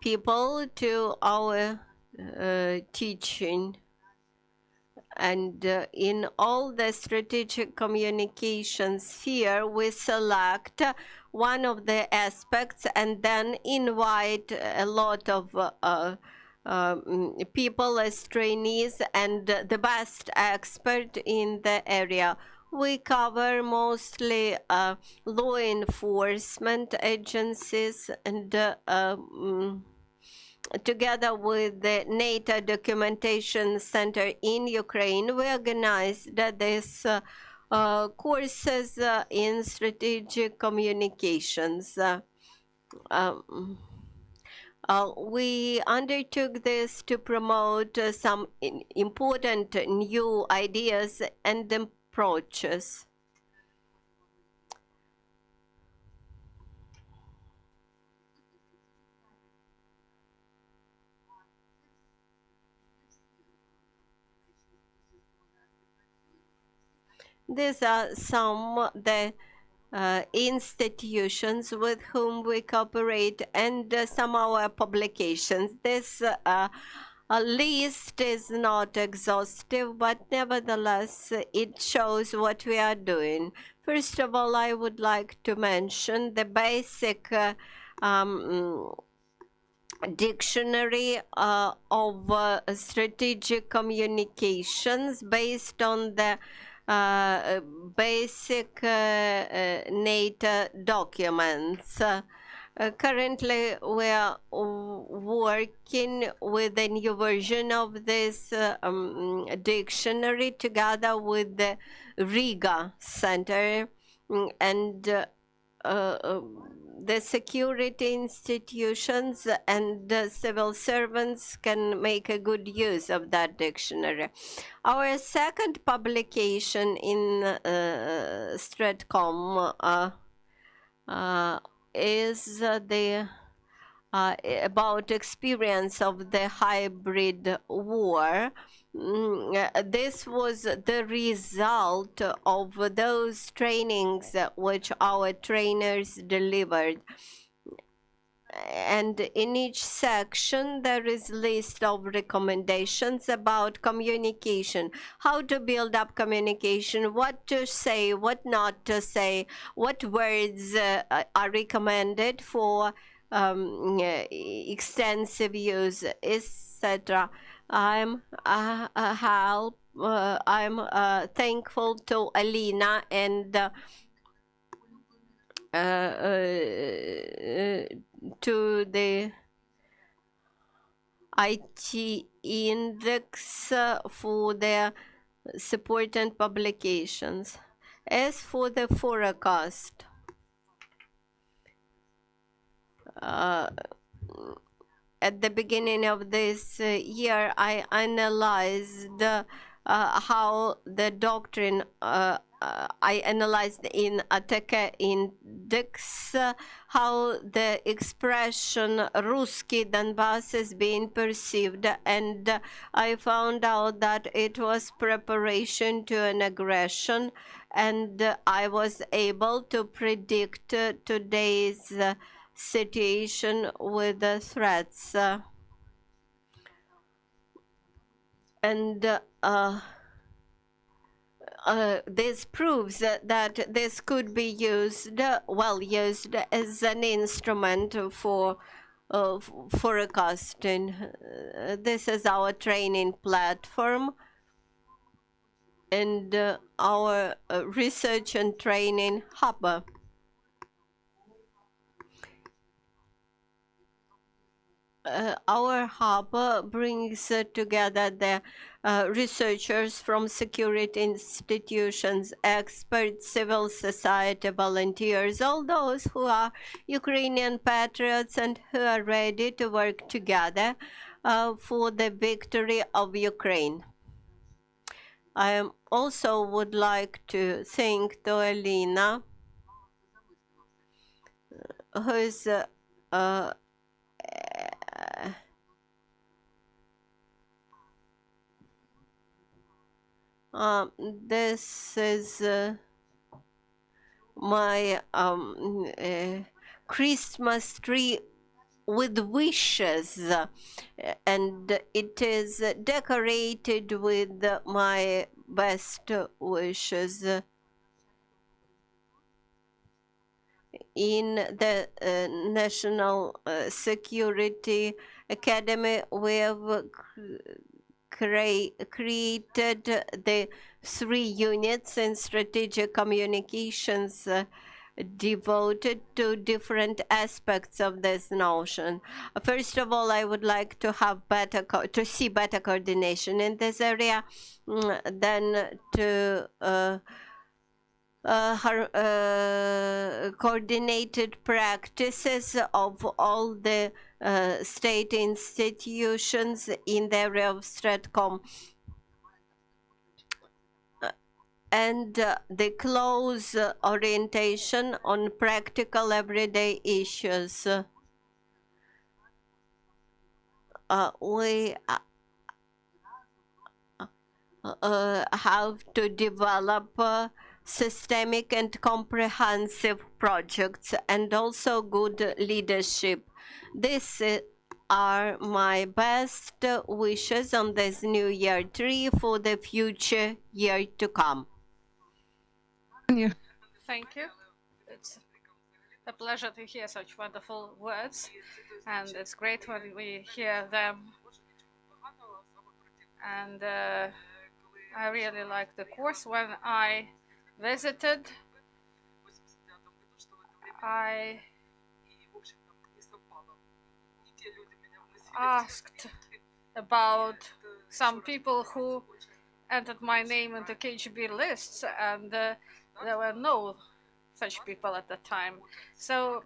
people to our teaching. And in all the strategic communication sphere, we select one of the aspects and then invite a lot of people as trainees and the best expert in the area. We cover mostly law enforcement agencies, and together with the NATO Documentation Center in Ukraine, we organized these courses in strategic communications. We undertook this to promote some important new ideas and approaches. These are some of the institutions with whom we cooperate, and some of our publications. This list is not exhaustive, but nevertheless it shows what we are doing. First of all, I would like to mention the basic dictionary of strategic communications based on the basic NATO documents. Currently, we are working with a new version of this dictionary together with the Riga Center, and the security institutions and civil servants can make a good use of that dictionary. Our second publication in Stratcom is about experience of the hybrid war. This was the result of those trainings which our trainers delivered. And in each section there is a list of recommendations about communication, how to build up communication, what to say, what not to say, what words are recommended for extensive use, etc. I'm thankful to Ellina and to the IT Index for their support and publications. As for the forecast, at the beginning of this year, I analyzed how the doctrine, I analyzed in Ateka Index how the expression Ruski Donbass is being perceived, and I found out that it was preparation to an aggression, and I was able to predict today's situation with the threats. And this proves that this could be used, well used, as an instrument for forecasting. This is our training platform and our research and training hub. Our hub brings together the researchers from security institutions, experts, civil society volunteers, all those who are Ukrainian patriots and who are ready to work together for the victory of Ukraine. I also would like to thank to Ellina, who is this is my Christmas tree with wishes, and it is decorated with my best wishes. In the National Security Academy, we have created the 3 units in strategic communications devoted to different aspects of this notion. First of all, I would like to have to see better coordination in this area, then to coordinated practices of all the state institutions in the area of Stratcom, and the close orientation on practical everyday issues. We have to develop systemic and comprehensive projects and also good leadership. These are my best wishes on this new year tree for the future year to come. Thank you. It's a pleasure to hear such wonderful words, and it's great when we hear them. And I really like the course. When I visited, I asked about some people who entered my name into KGB lists, and there were no such people at the time. So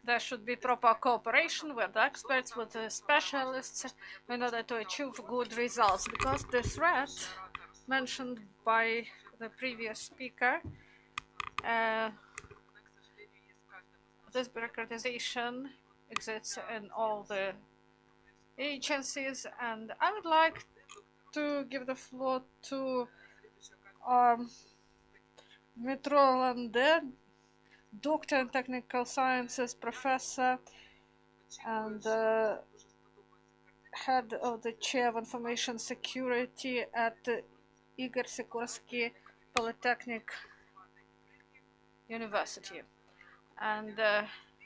there should be proper cooperation with experts, with the specialists, in order to achieve good results, because the threat mentioned by the previous speaker, this bureaucratization exists in all the agencies, and I would like to give the floor to Dmytro Lande, doctor in technical sciences, professor, and head of the chair of information security at Igor Sikorsky Polytechnic University. And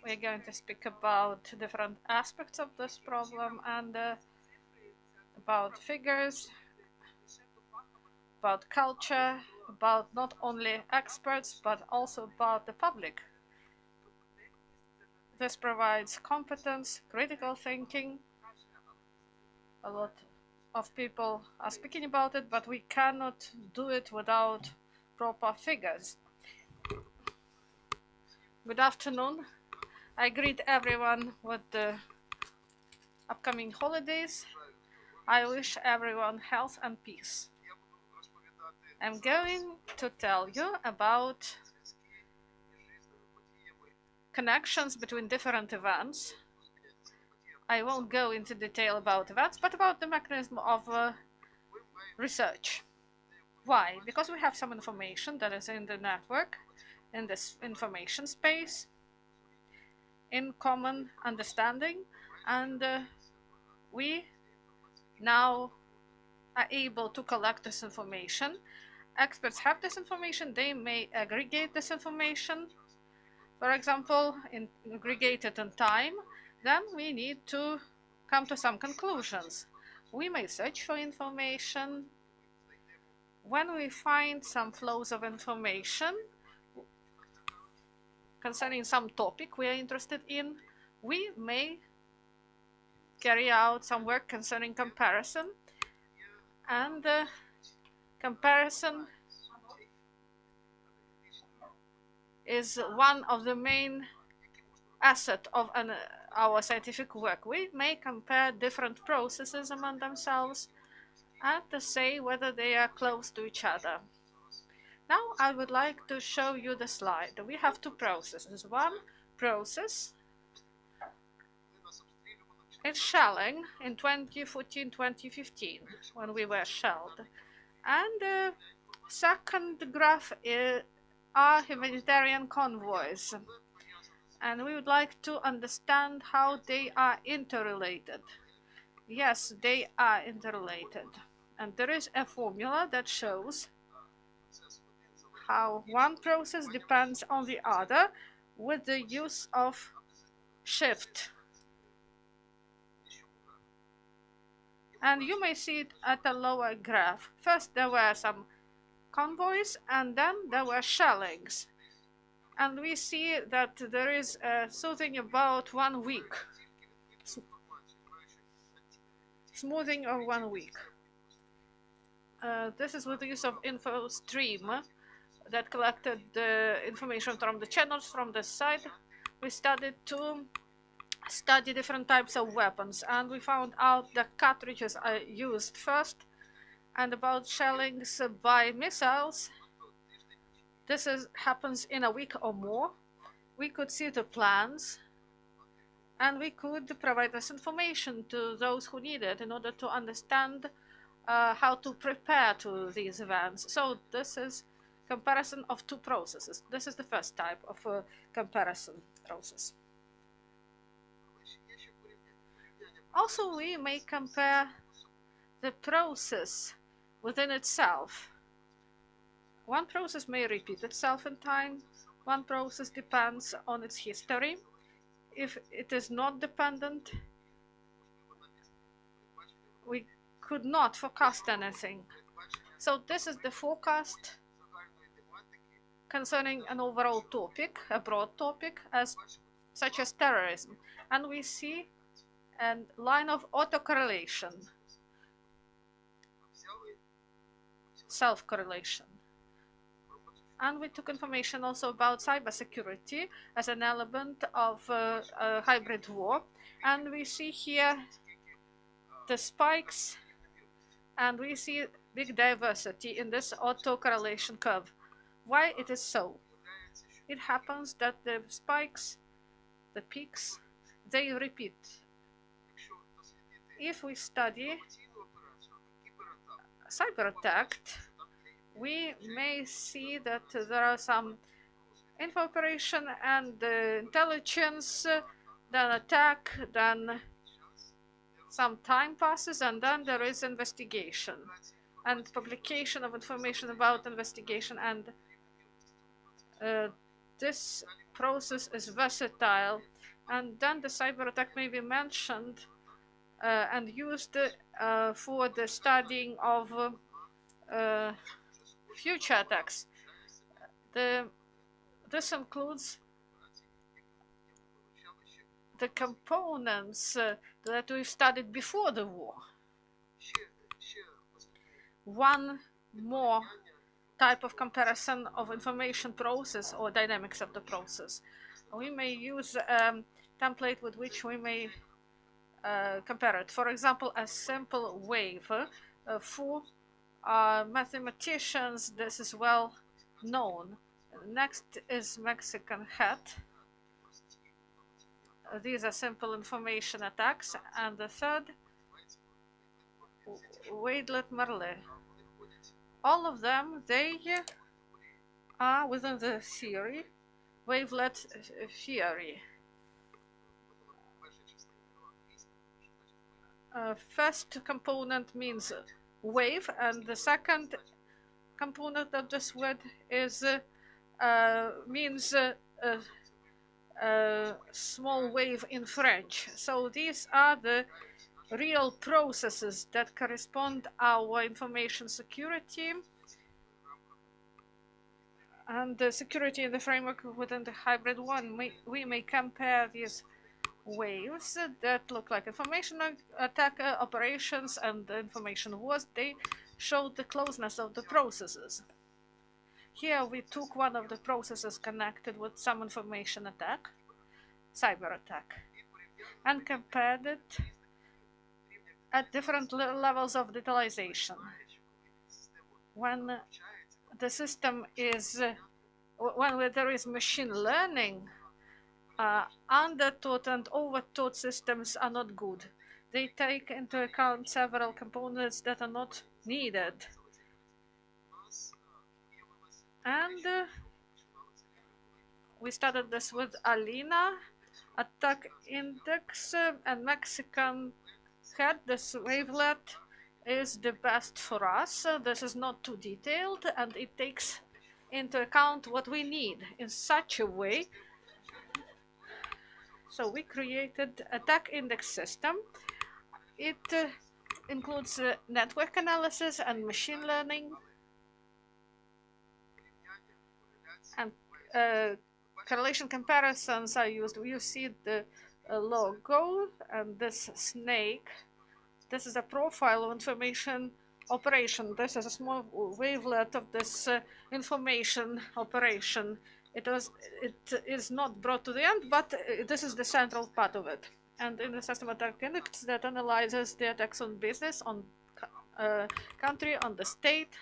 we're going to speak about different aspects of this problem, and about figures, about culture, about not only experts, but also about the public. This provides competence, critical thinking. A lot of people are speaking about it, but we cannot do it without proper figures. Good afternoon. I greet everyone with the upcoming holidays. I wish everyone health and peace. I'm going to tell you about connections between different events. I won't go into detail about events, but about the mechanism of research. Why? Because we have some information that is in the network, in this information space, in common understanding, and we now are able to collect this information. Experts have this information, they may aggregate this information, for example, aggregate it in time, then we need to come to some conclusions. We may search for information. When we find some flows of information concerning some topic we are interested in, we may carry out some work concerning comparison, and comparison is one of the main assets of our scientific work. We may compare different processes among themselves and to say whether they are close to each other. Now I would like to show you the slide. We have two processes. One process is shelling in 2014-2015 when we were shelled. And the second graph are humanitarian convoys. And we would like to understand how they are interrelated. Yes, they are interrelated. And there is a formula that shows how one process depends on the other with the use of shift. And you may see it at a lower graph. First there were some convoys, and then there were shellings. And we see that there is something about 1 week. Smoothing of 1 week. This is with the use of info stream that collected the information from the channels from the side. We started to study different types of weapons, and we found out that cartridges are used first, and about shellings by missiles. This happens in a week or more. We could see the plans, and we could provide this information to those who need it in order to understand how to prepare to these events. So this is comparison of two processes. This is the first type of comparison process. Also, we may compare the process within itself. One process may repeat itself in time. One process depends on its history. If it is not dependent, we could not forecast anything. So this is the forecast concerning an overall topic, a broad topic, such as terrorism. And we see a line of autocorrelation, self-correlation. And we took information also about cybersecurity as an element of a hybrid war. And we see here the spikes, and we see big diversity in this autocorrelation curve. Why it is so? It happens that the spikes, the peaks, they repeat. If we study cyber attack, we may see that there are some info operation and intelligence, then attack, then some time passes, and then there is investigation and publication of information about investigation. And this process is versatile. And then the cyber attack may be mentioned and used for the studying of future attacks. This includes the components that we've studied before the war. One more type of comparison of information process or dynamics of the process. We may use a template with which we may compare it. For example, a simple wave for mathematicians, this is well known. Next is Mexican hat. These are simple information attacks. And the third, wavelet-Mykolay. All of them, they are within the theory, wavelet theory. First component means wave, and the second component of this word is means small wave in French. So these are the real processes that correspond our information security and the security in the framework within the hybrid one. We may compare these waves that look like information attack operations and the information wars. They showed the closeness of the processes. Here we took one of the processes connected with some information attack, cyber attack, and compared it at different levels of detailization. When the system is, when there is machine learning, undertaught and overtaught systems are not good. They take into account several components that are not needed. And we started this with Ellina, attack index, and Mexican head. This wavelet is the best for us. This is not too detailed, and it takes into account what we need in such a way. So we created attack index system. It includes network analysis and machine learning, and correlation comparisons are used. You see the logo and this snake. This is a profile of information operation. This is a small wavelet of this information operation. It is not brought to the end, but this is the central part of it. And in the system attack index that analyzes the attacks on business, on country, on the state,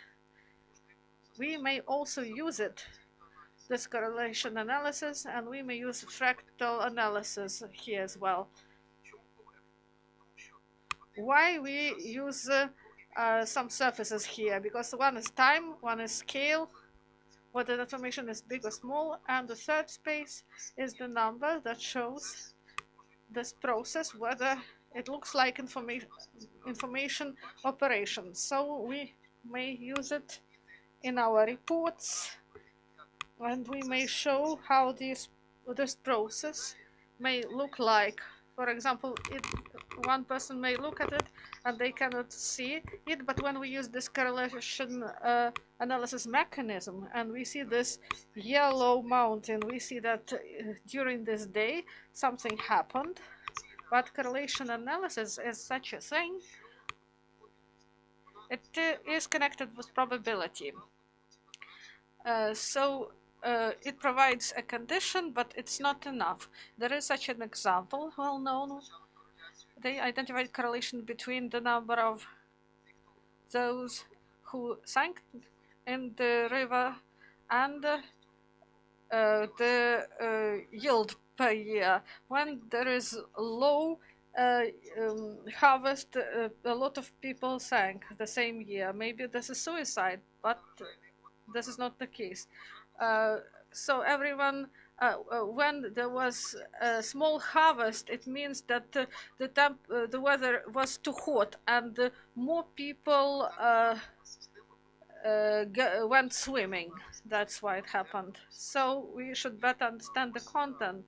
we may also use it, this correlation analysis, and we may use fractal analysis here as well. Why we use some surfaces here? Because one is time, one is scale, whether the information is big or small, and the third space is the number that shows this process, whether it looks like information operation. So we may use it in our reports, and we may show how this process may look like. For example, one person may look at it and they cannot see it, but when we use this correlation analysis mechanism and we see this yellow mountain, we see that during this day something happened. But correlation analysis is such a thing. It is connected with probability. It provides a condition, but it's not enough. There is such an example, well known. They identified correlation between the number of those who sank in the river and the yield per year. When there is low harvest, a lot of people sank the same year. Maybe this is suicide, but this is not the case. So everyone, when there was a small harvest, it means that the weather was too hot, and more people went swimming. That's why it happened. So we should better understand the content.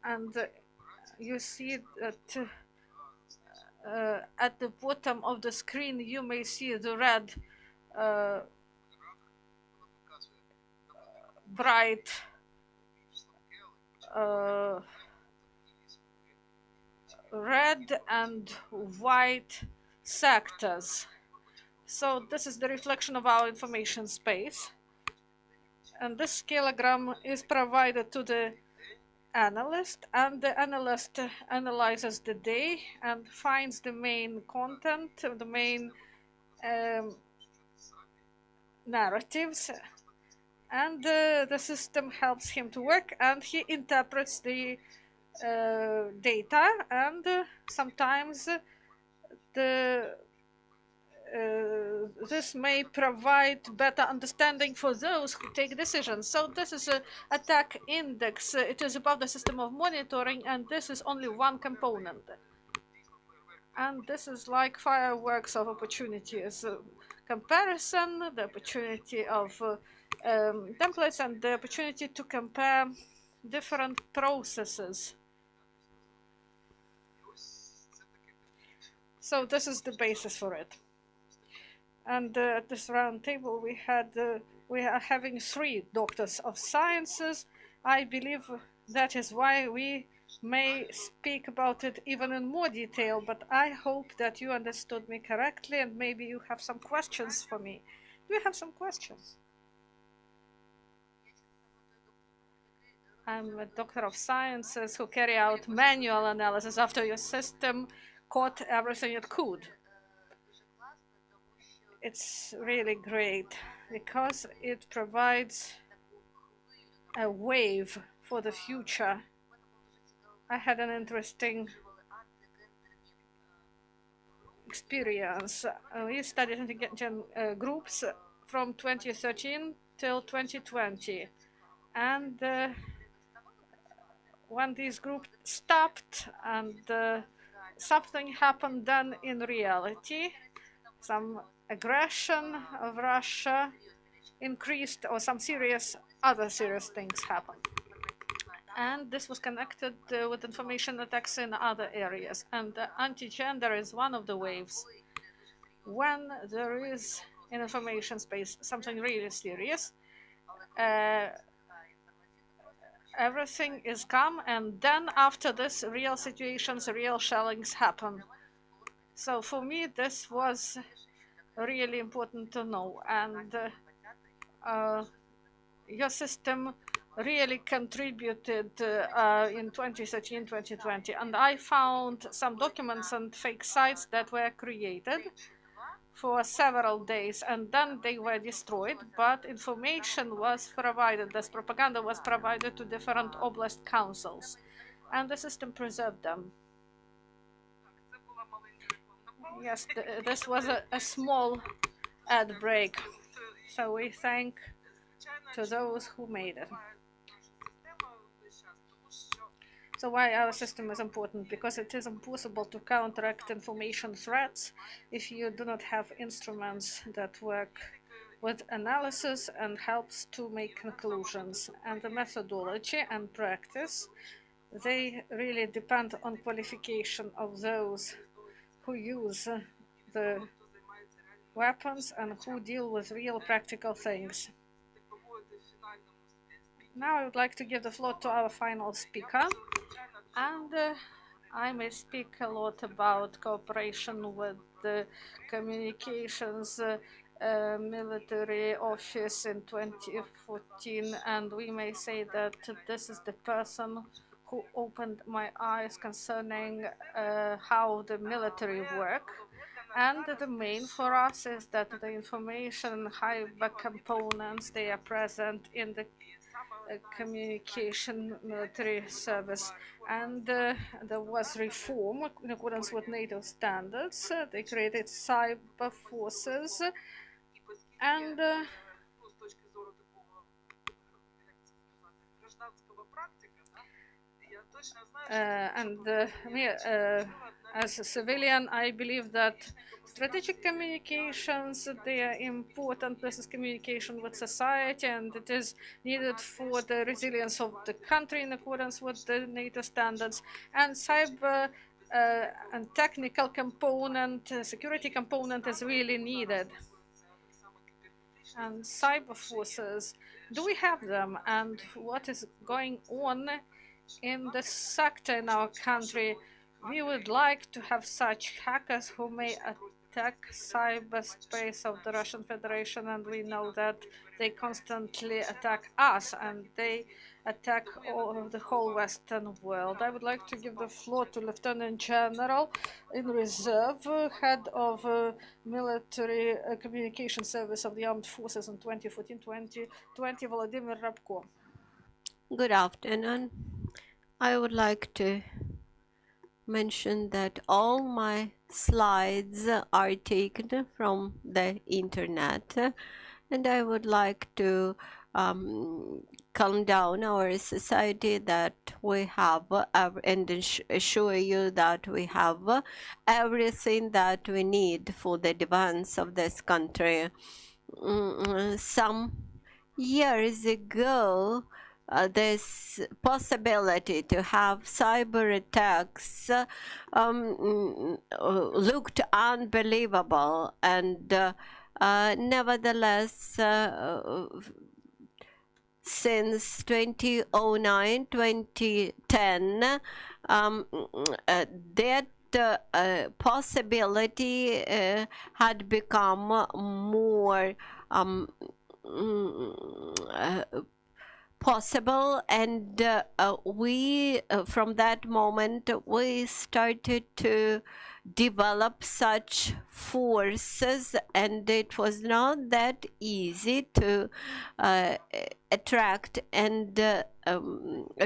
And you see that at the bottom of the screen you may see the red bright red and white sectors. So this is the reflection of our information space. And this scalegram is provided to the analyst, and the analyst analyzes the day and finds the main content, the main narratives, and the system helps him to work, and he interprets the data, and sometimes this may provide better understanding for those who take decisions. So this is an attack index. It is about the system of monitoring, and this is only one component. And this is like fireworks of opportunities. Comparison, the opportunity of templates, and the opportunity to compare different processes. So this is the basis for it. And at this round table we are having 3 doctors of sciences. I believe that is why we may speak about it even in more detail, but I hope that you understood me correctly, and maybe you have some questions for me. Do you have some questions? I'm a doctor of sciences who carry out manual analysis after your system caught everything it could. It's really great because it provides a wave for the future. I had an interesting experience. We studied intelligent groups from 2013 till 2020, and when these groups stopped and something happened then in reality, some aggression of Russia increased, or some other serious things happened. And this was connected with information attacks in other areas. And anti-gender is one of the waves. When there is in information space something really serious, everything is calm, and then after this, real situations, real shellings happen. So for me, this was really important to know, and your system really contributed in 2013, 2020, and I found some documents and fake sites that were created for several days, and then they were destroyed, but information was provided, this propaganda was provided to different oblast councils, and the system preserved them. Yes, this was a small ad break, so we thank to those who made it. So why our system is important? Because it is impossible to counteract information threats if you do not have instruments that work with analysis and helps to make conclusions. And the methodology and practice, they really depend on qualification of those who use the weapons and who deal with real practical things. Now I would like to give the floor to our final speaker, and I may speak a lot about cooperation with the communications military office in 2014, and we may say that this is the person who opened my eyes concerning how the military work. And the main for us is that the information high-back components, they are present in the communication military service, and there was reform in accordance with NATO standards. They created cyber forces, and As a civilian, I believe that strategic communications, they are important. This is communication with society, and it is needed for the resilience of the country in accordance with the NATO standards. And cyber and technical component, security component is really needed. And cyber forces, do we have them? And what is going on in the sector in our country? We would like to have such hackers who may attack cyberspace of the Russian Federation, and we know that they constantly attack us, and they attack the whole Western world. I would like to give the floor to Lieutenant General in Reserve, Head of Military Communication Service of the Armed Forces in 2014-2020, Volodymyr Rapko. Good afternoon. I would like to mention that all my slides are taken from the internet, and I would like to calm down our society that we have and assure you that we have everything that we need for the defense of this country. Some years ago, this possibility to have cyber attacks looked unbelievable, and nevertheless, since 2009, 2010, that possibility had become more possible, and we from that moment we started to develop such forces, and it was not that easy to attract and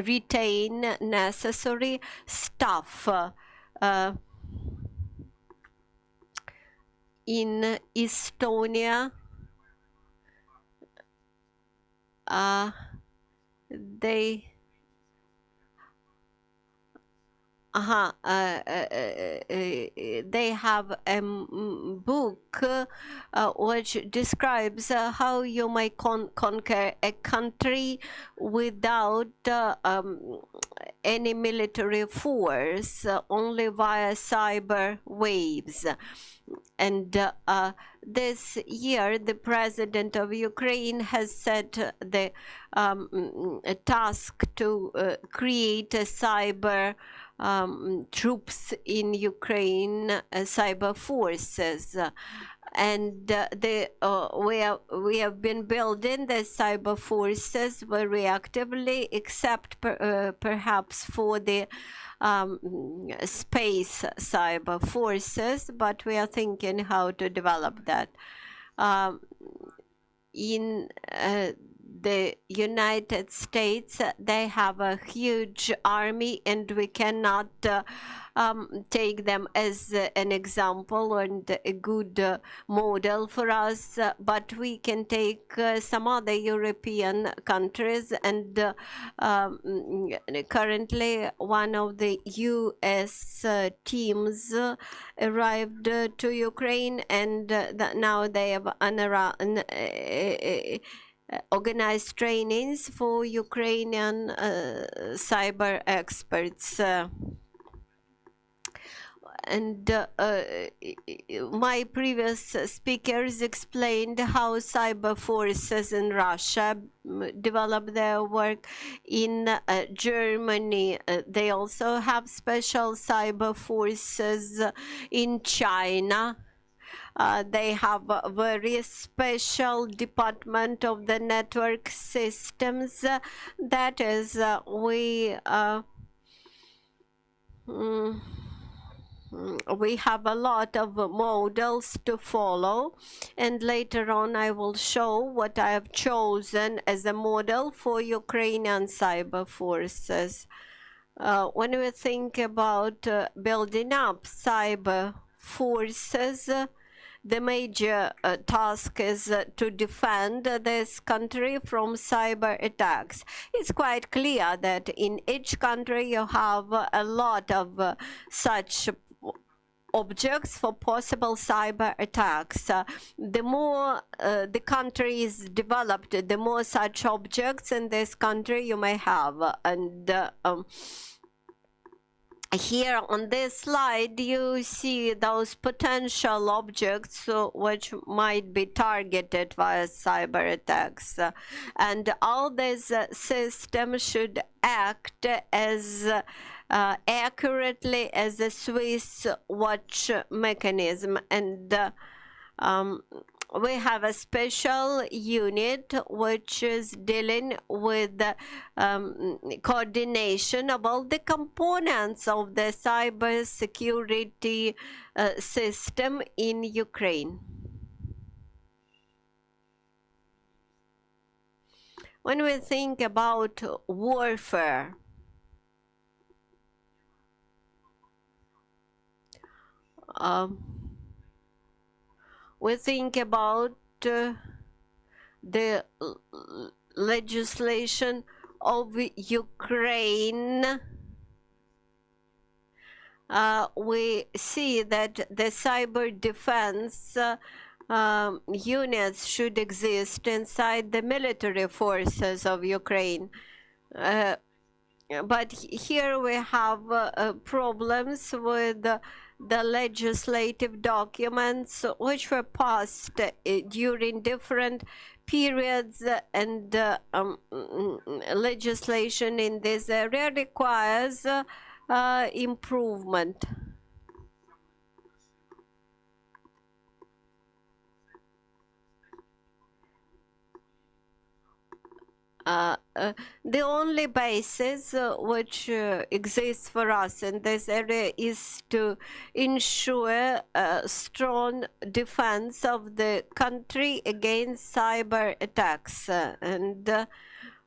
retain necessary staff. In Estonia, they have a book which describes how you might conquer a country without any military force, only via cyber waves. And this year, the president of Ukraine has set the task to create a cyber troops in Ukraine, cyber forces. And we have been building the cyber forces very actively, except perhaps for the space cyber forces, but we are thinking how to develop that. In the United States, they have a huge army, and we cannot take them as an example and a good model for us, but we can take some other European countries, and currently one of the US teams arrived to Ukraine, and now they have organized trainings for Ukrainian cyber experts. And my previous speakers explained how cyber forces in Russia develop their work. In Germany, they also have special cyber forces. In China, they have a very special department of the network systems. That is, we have a lot of models to follow, and later on I will show what I have chosen as a model for Ukrainian cyber forces. When we think about building up cyber forces, the major task is to defend this country from cyber attacks. It's quite clear that in each country you have a lot of such objects for possible cyber attacks. The more the country is developed, the more such objects in this country you may have. And here on this slide you see those potential objects which might be targeted via cyber attacks, and all this system should act as accurately as a Swiss watch mechanism. And we have a special unit which is dealing with coordination of all the components of the cyber security system in Ukraine. When we think about warfare, we think about the legislation of Ukraine. We see that the cyber defense units should exist inside the military forces of Ukraine. But here we have problems with the legislative documents which were passed during different periods, and legislation in this area requires improvement. The only basis which exists for us in this area is to ensure a strong defense of the country against cyber attacks. And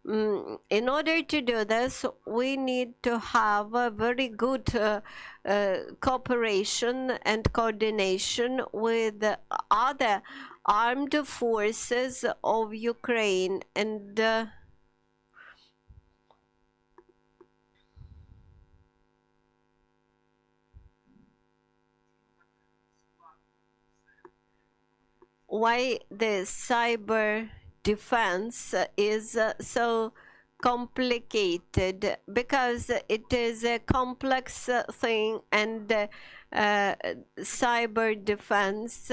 in order to do this, we need to have a very good cooperation and coordination with other armed forces of Ukraine. And why the cyber defense is so complicated? Because it is a complex thing, and cyber defense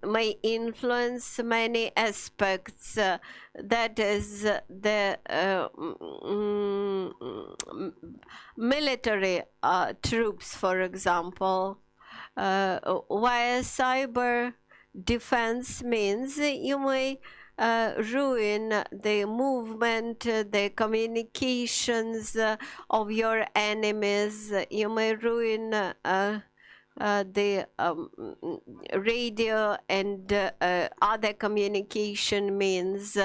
may influence many aspects. That is the military troops, for example. While cyber defense means you may ruin the movement, the communications of your enemies. You may ruin the radio and other communication means.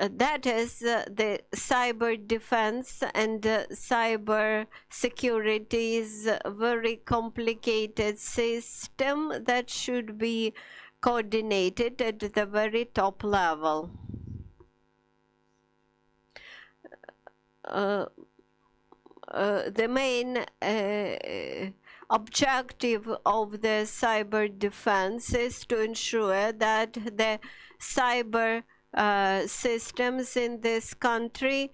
That is the cyber defense, and cyber security is a very complicated system that should be coordinated at the very top level. The main objective of the cyber defense is to ensure that the cyber systems in this country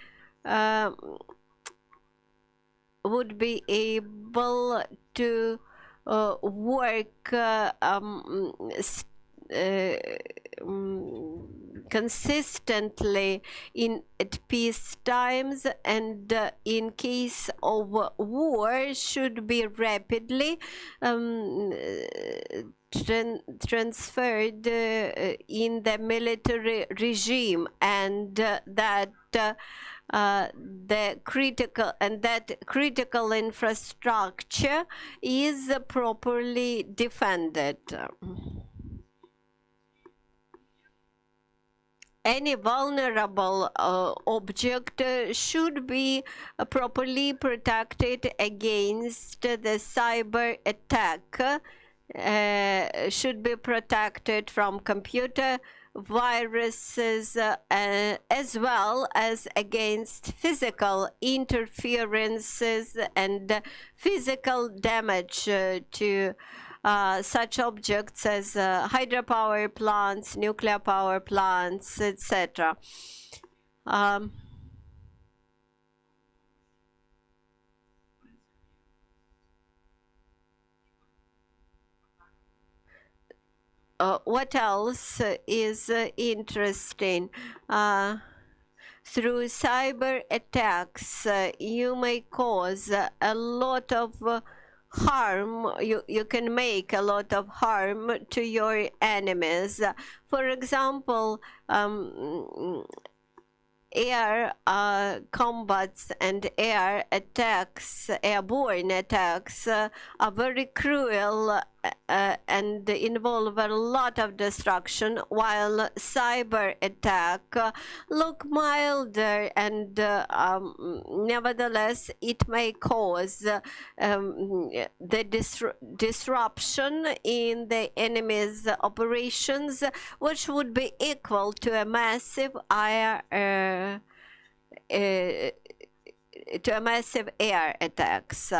would be able to work consistently at peace times, and in case of war should be rapidly transferred in the military regime, and that critical infrastructure is properly defended. any vulnerable object should be properly protected against the cyber attack, should be protected from computer viruses as well as against physical interferences and physical damage to such objects as hydropower plants, nuclear power plants, etc. What else is interesting? Through cyber attacks, you may cause a lot of harm. You can make a lot of harm to your enemies. For example, air combats and air attacks, airborne attacks, are very cruel and involve a lot of destruction, while cyber attack look milder and nevertheless it may cause the disruption in the enemy's operations, which would be equal to a massive air attacks.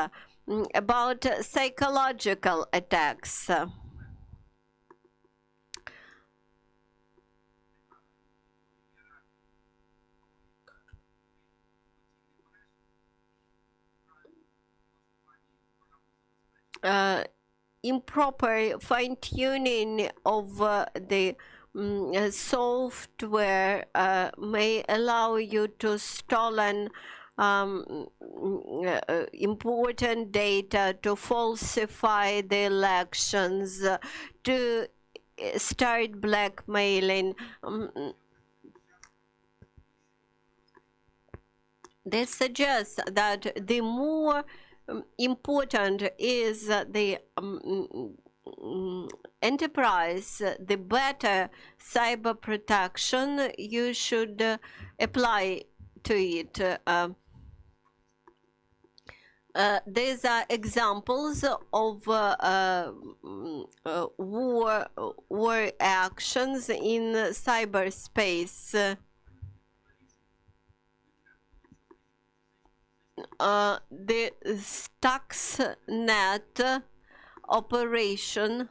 About psychological attacks. Improper fine-tuning of the software may allow you to stolen important data, to falsify the elections, to start blackmailing. This suggests that the more important is the enterprise, the better cyber protection you should apply to it. These are examples of war actions in cyberspace. The Stuxnet operation,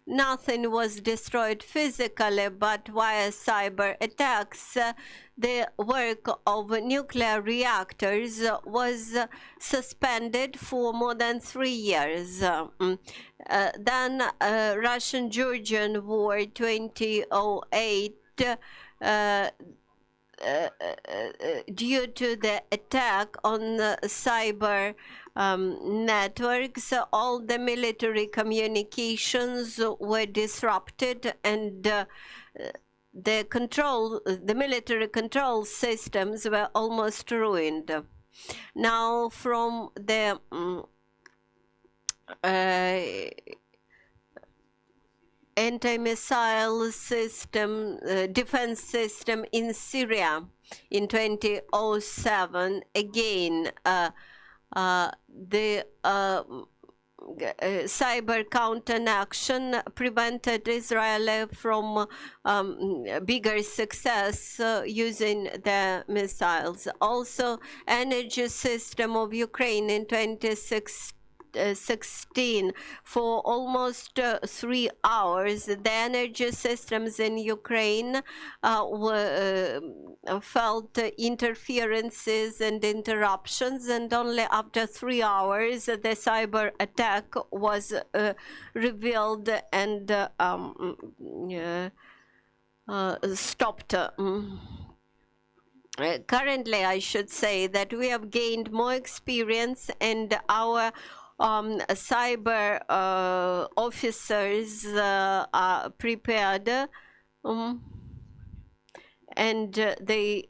nothing was destroyed physically, but via cyber attacks, the work of nuclear reactors was suspended for more than 3 years. Then Russian-Georgian War 2008, due to the attack on cyber networks, all the military communications were disrupted, and the military control systems were almost ruined. Now, from the anti-missile system, defense system in Syria in 2007, again, the cyber counteraction prevented Israel from bigger success using the missiles. Also, energy system of Ukraine in 2016, for almost 3 hours, the energy systems in Ukraine felt interferences and interruptions, and only after 3 hours the cyber attack was revealed and stopped. Currently, I should say that we have gained more experience, and our cyber officers are prepared, and they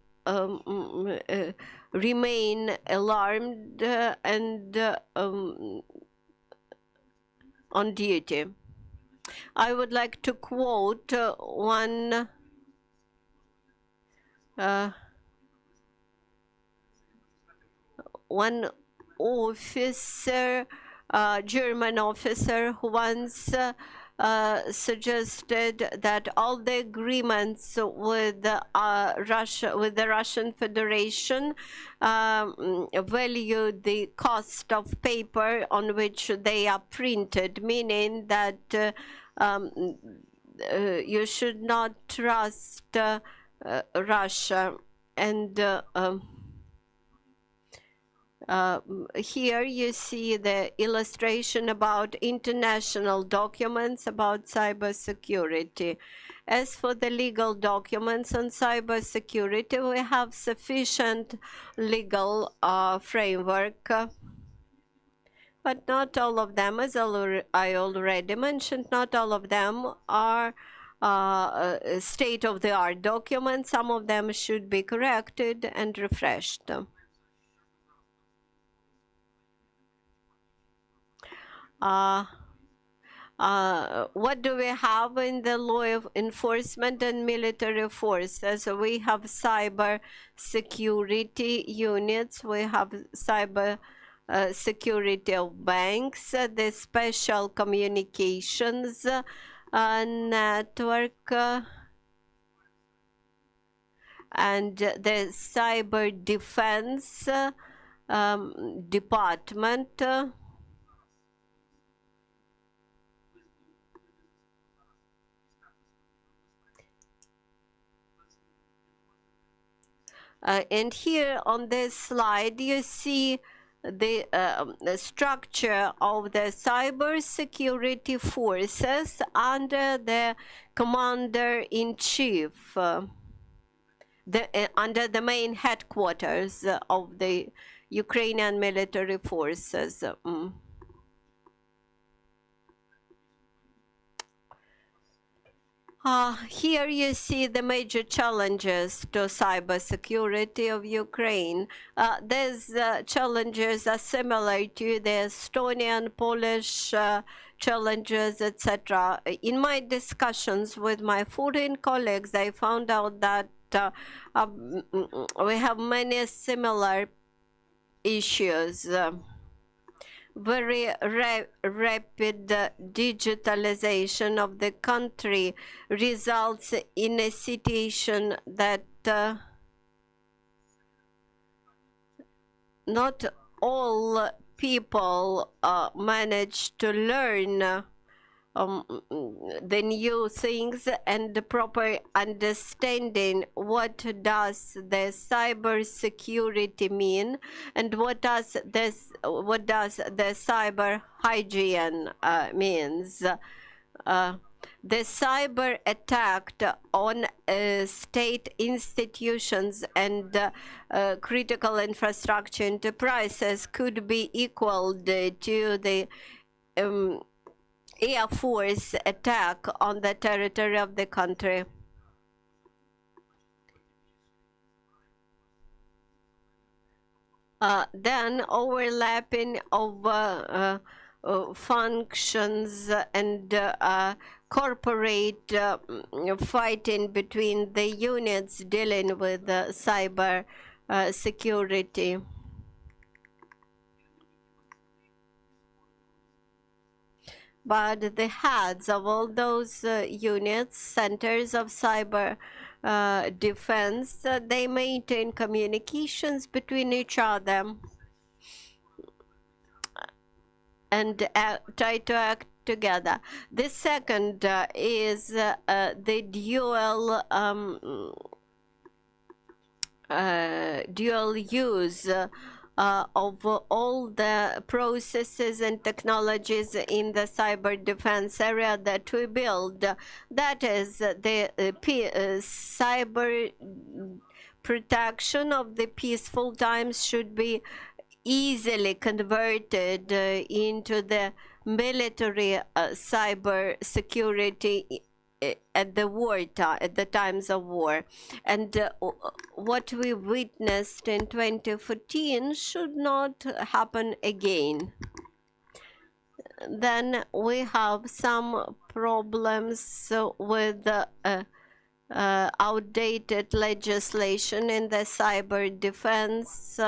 remain alarmed and on duty. I would like to quote one one officer, German officer, who once suggested that all the agreements with Russia, with the Russian Federation, value the cost of paper on which they are printed, meaning that you should not trust Russia. And here you see the illustration about international documents about cybersecurity. As for the legal documents on cybersecurity, we have sufficient legal framework, but not all of them, as I already mentioned, not all of them are state-of-the-art documents. Some of them should be corrected and refreshed. What do we have in the law of enforcement and military forces? We have cyber security units, we have cyber security of banks, the special communications network, and the cyber defense department. And here on this slide, you see the structure of the cyber security forces under the commander-in-chief, under the main headquarters of the Ukrainian military forces. Here you see the major challenges to cybersecurity of Ukraine. These challenges are similar to the Estonian, Polish challenges, etc. In my discussions with my foreign colleagues, I found out that we have many similar issues. Very rapid digitalization of the country results in a situation that not all people manage to learn the new things and the proper understanding what does the cyber security mean and what does the cyber hygiene means. The cyber attack on state institutions and critical infrastructure enterprises could be equaled to the Air Force attack on the territory of the country. Then overlapping of functions and corporate fighting between the units dealing with cyber security. But the heads of all those units, centers of cyber defense, they maintain communications between each other and try to act together. The second is the dual use of all the processes and technologies in the cyber defense area that we build. That is the cyber protection of the peaceful times should be easily converted into the military cyber security at the times of war. And what we witnessed in 2014 should not happen again. Then we have some problems with outdated legislation in the cyber defense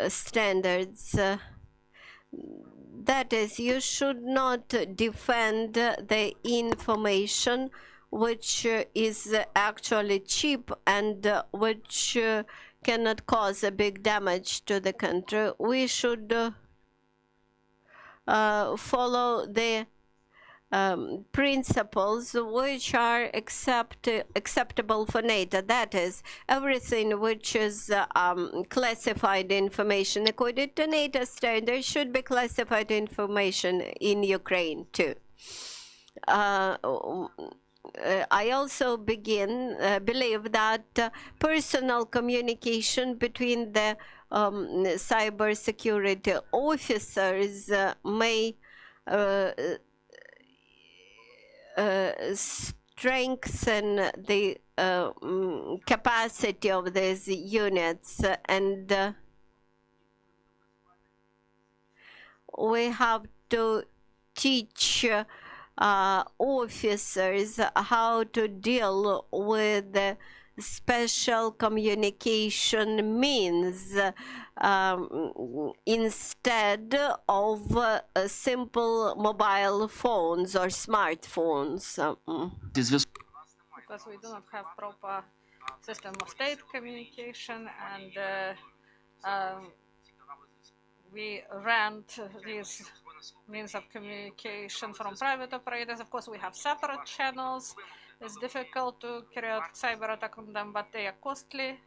standards. That is, you should not defend the information which is actually cheap and which cannot cause a big damage to the country. We should follow the principles which are acceptable for NATO. That is, everything which is classified information according to NATO standards should be classified information in Ukraine too. I also believe that personal communication between the cybersecurity officers may strengthen the capacity of these units, and we have to teach officers how to deal with the special communication means instead of simple mobile phones or smartphones. Because we do not have proper system of state communication, and we rent these means of communication from private operators. Of course, we have separate channels. It's difficult to carry out cyber attack on them, but they are costly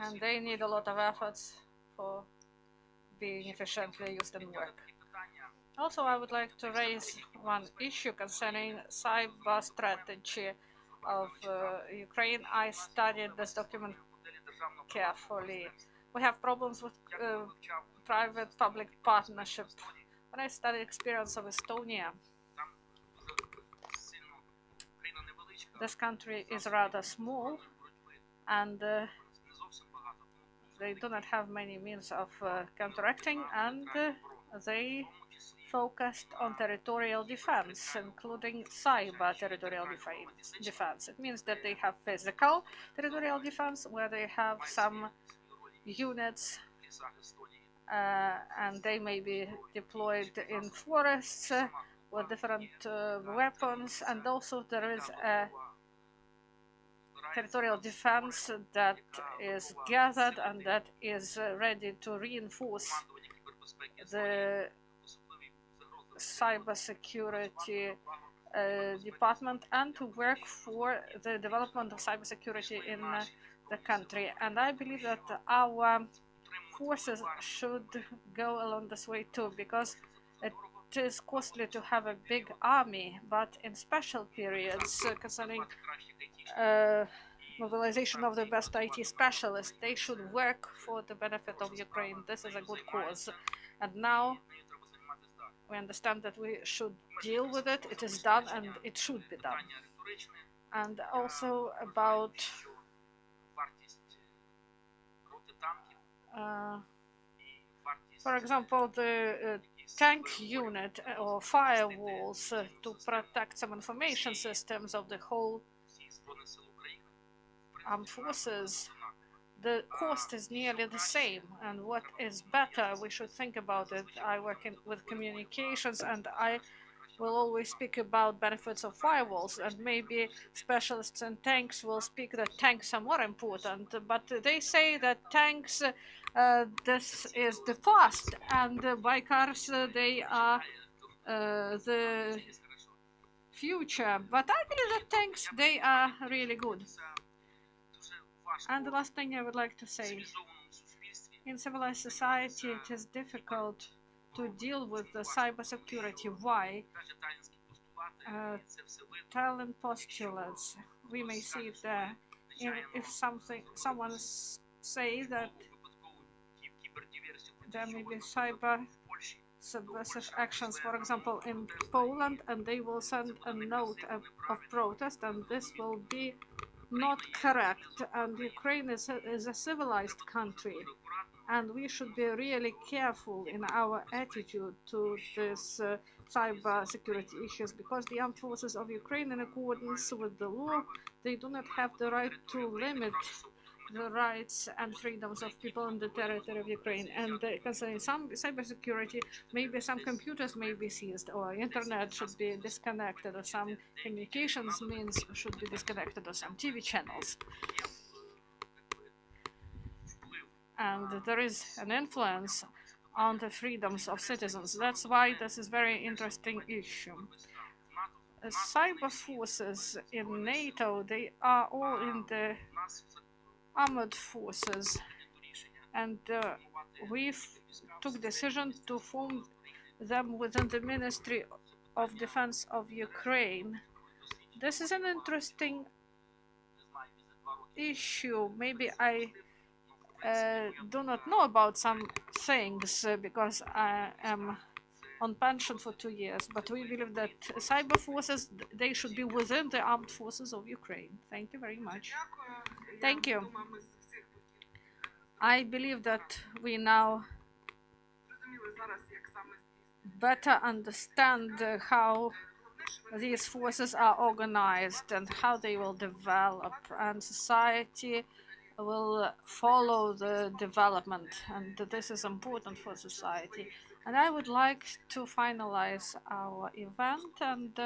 and they need a lot of efforts for being efficiently used and work. Also, I would like to raise one issue concerning cyber strategy of Ukraine. I studied this document carefully. We have problems with private-public partnership. When I studied experience of Estonia, this country is rather small, and they do not have many means of counteracting, and they focused on territorial defense, including cyber territorial defense. It means that they have physical territorial defense, where they have some units and they may be deployed in forests with different weapons, and also there is a territorial defense that is gathered and that is ready to reinforce the cybersecurity department and to work for the development of cybersecurity in the country. And I believe that our forces should go along this way too, because it is costly to have a big army, but in special periods concerning mobilization of the best IT specialists, they should work for the benefit of Ukraine. This is a good cause. And now we understand that we should deal with it. It is done and it should be done. And also about for example, the tank unit or firewalls to protect some information systems of the whole armed forces. The cost is nearly the same, and what is better, we should think about it. I work with communications, and I will always speak about benefits of firewalls, and maybe specialists in tanks will speak that tanks are more important, but they say that tanks, this is the past, and bikers, they are the future. But I believe that tanks, they are really good. And the last thing I would like to say, in civilized society, it is difficult to deal with the cybersecurity. Why? Talent postulates, we may see it there. If someone say that there may be cyber subversive actions, for example, in Poland, and they will send a note of protest, and this will be not correct. And Ukraine is a civilized country, And we should be really careful in our attitude to this cyber security issues, because the armed forces of Ukraine, in accordance with the law, they do not have the right to limit the rights and freedoms of people on the territory of Ukraine. And concerning some cybersecurity, maybe some computers may be seized, or internet should be disconnected, or some communications means should be disconnected, or some TV channels. And there is an influence on the freedoms of citizens. That's why this is very interesting issue. Cyber forces in NATO, they are all in the armored forces, and we took decision to form them within the Ministry of Defense of Ukraine. This is an interesting issue. Maybe I do not know about some things because I am on pension for 2 years, but we believe that cyber forces, they should be within the armed forces of Ukraine. Thank you very much. Thank you. I believe that we now better understand how these forces are organized and how they will develop, and society will follow the development, and this is important for society. And I would like to finalize our event, and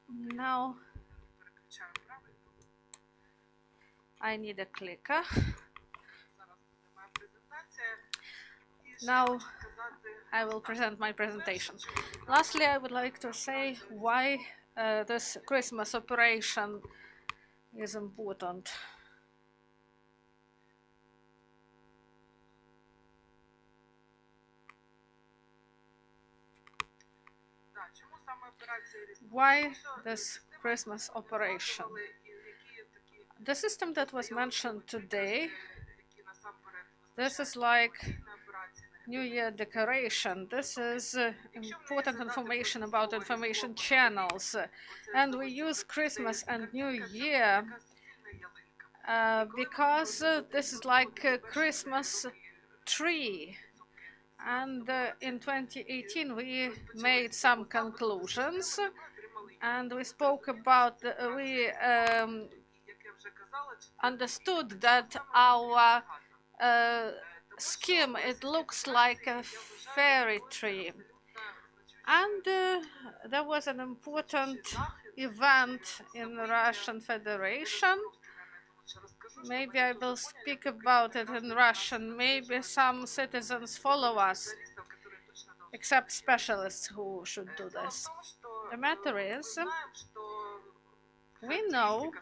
now I need a clicker. Now I will present my presentation. Lastly, I would like to say why this Christmas operation is important. Why this Christmas operation? The system that was mentioned today, this is like New Year decoration. This is important information about information channels. And we use Christmas and New Year because this is like a Christmas tree. And in 2018 we made some conclusions, and we spoke about, we understood that our scheme, it looks like a fairy tree. And there was an important event in the Russian Federation. Maybe I will speak about it in Russian. Maybe some citizens follow us, except specialists who should do this. The matter is, we know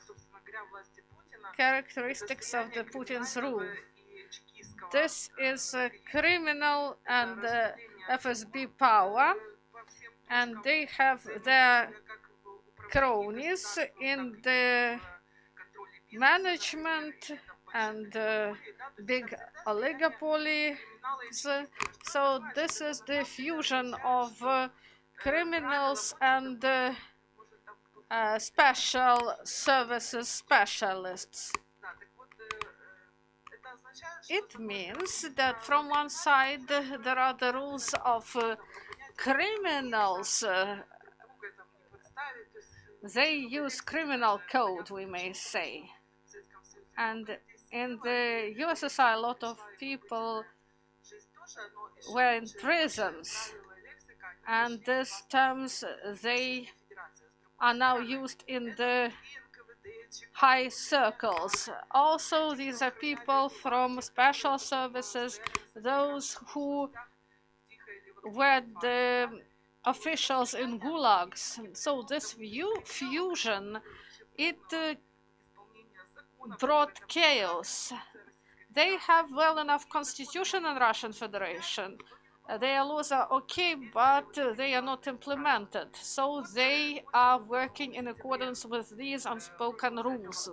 characteristics of the Putin's rule. This is criminal and FSB power, and they have their cronies in the management and big oligopoly. So this is the fusion of criminals and special services specialists. It means that from one side there are the rules of criminals. They use criminal code, we may say. And in the USSR, a lot of people were in prisons. And these terms, they are now used in the high circles. Also, these are people from special services, those who were the officials in gulags. So this fusion, it brought chaos. They have well enough constitution in Russian Federation. Their laws are okay, but they are not implemented. So they are working in accordance with these unspoken rules.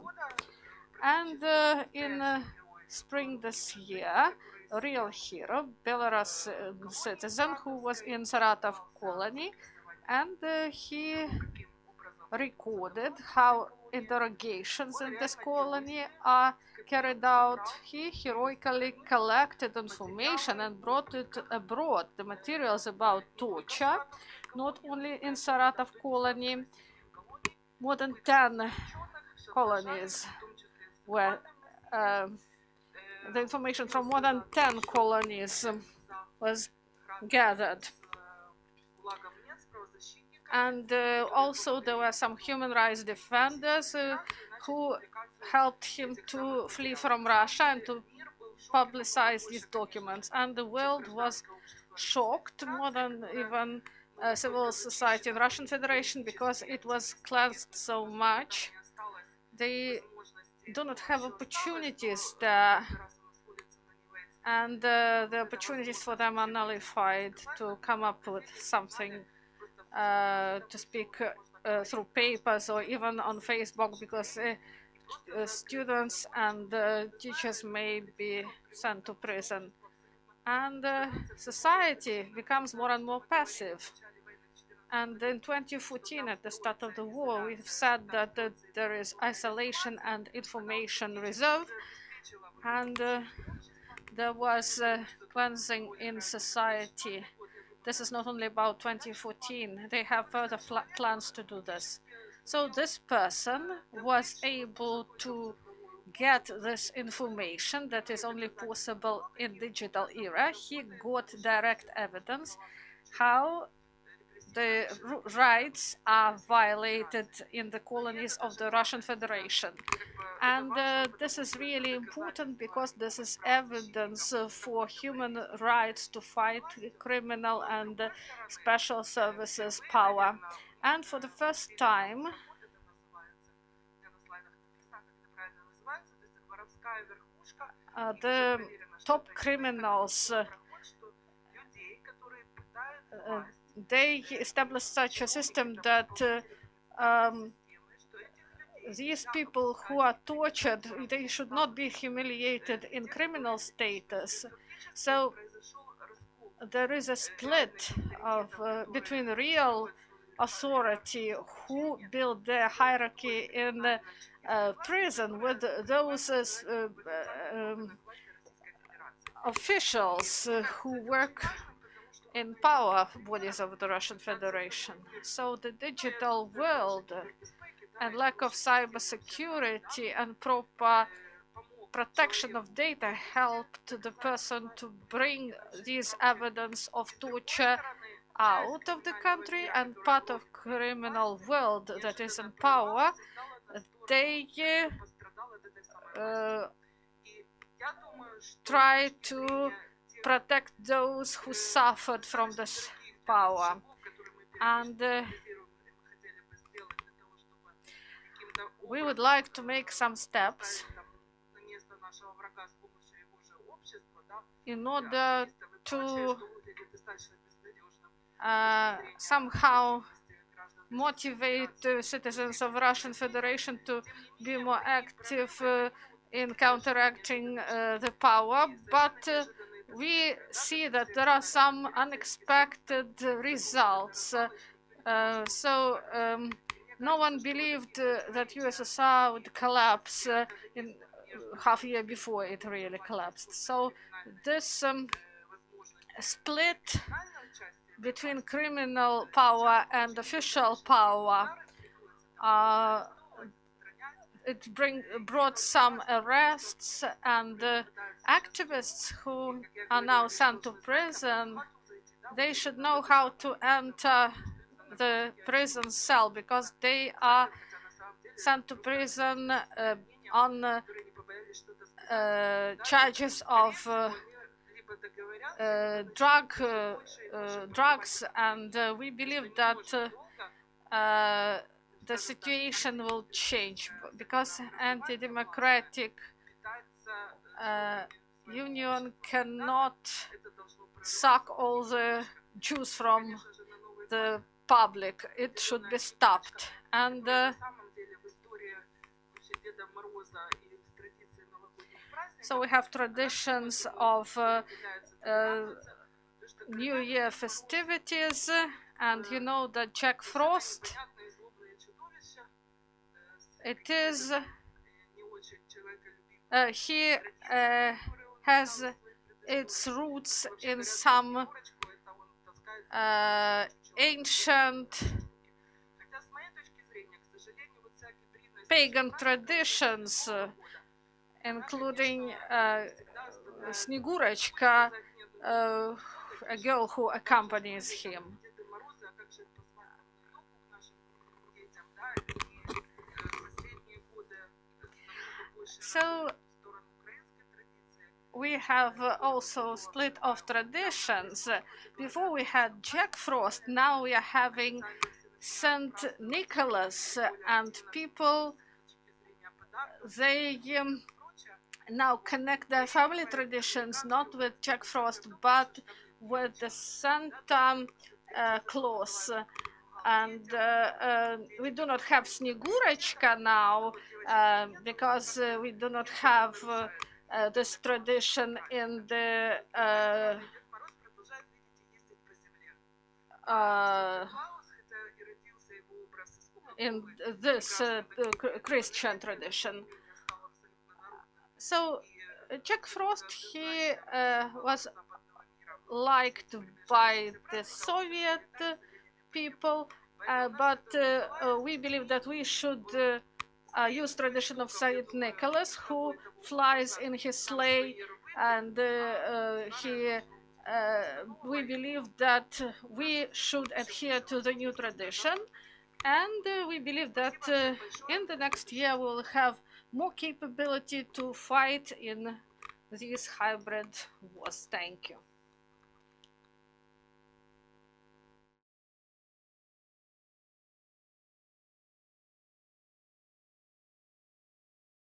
And in spring this year, a real hero, Belarus citizen who was in Saratov colony, and he recorded how interrogations in this colony are carried out. He heroically collected information and brought it abroad, the materials about torture, not only in Saratov colony. More than 10 colonies were, the information from more than 10 colonies was gathered. And also there were some human rights defenders who helped him to flee from Russia and to publicize these documents. And the world was shocked, more than even civil society in Russian Federation, because it was cleansed so much. They do not have opportunities there, and the opportunities for them are nullified to come up with something, to speak through papers or even on Facebook, because students and teachers may be sent to prison. And society becomes more and more passive. And in 2014, at the start of the war, we've said that there is isolation and information reserve, and there was cleansing in society. This is not only about 2014, they have further plans to do this. So this person was able to get this information that is only possible in digital era. He got direct evidence how the rights are violated in the colonies of the Russian Federation. And this is really important, because this is evidence for human rights to fight criminal and special services power. And for the first time, the top criminals, they established such a system that these people who are tortured, they should not be humiliated in criminal status. So there is a split of between real authority who build their hierarchy in prison with those officials who work in power bodies of the Russian Federation. So the digital world and lack of cybersecurity and proper protection of data helped the person to bring this evidence of torture out of the country, and part of criminal world that is in power, they try to protect those who suffered from this power. And we would like to make some steps in order to somehow motivate citizens of Russian Federation to be more active in counteracting the power. But we see that there are some unexpected results. No one believed that USSR would collapse in half a year before it really collapsed. So this split between criminal power and official power, it brought some arrests, and activists who are now sent to prison, they should know how to enter the prison cell, because they are sent to prison on charges of drugs, and we believe that the situation will change, because anti-democratic union cannot suck all the juice from the public. It should be stopped. And so we have traditions of New Year festivities, and you know that Jack Frost It is, he has its roots in some ancient pagan traditions, including Snegurочка, a girl who accompanies him. So we have also split of traditions. Before we had Jack Frost, now we are having Saint Nicholas, and people, they now connect their family traditions not with Jack Frost but with the Santa Claus. And we do not have Snegurочка now because we do not have this tradition in the in this Christian tradition. So Jack Frost, he was liked by the Soviet people, but we believe that we should use tradition of Saint Nicholas, who flies in his sleigh, and we believe that we should adhere to the new tradition, and we believe that in the next year we will have more capability to fight in these hybrid wars. Thank you.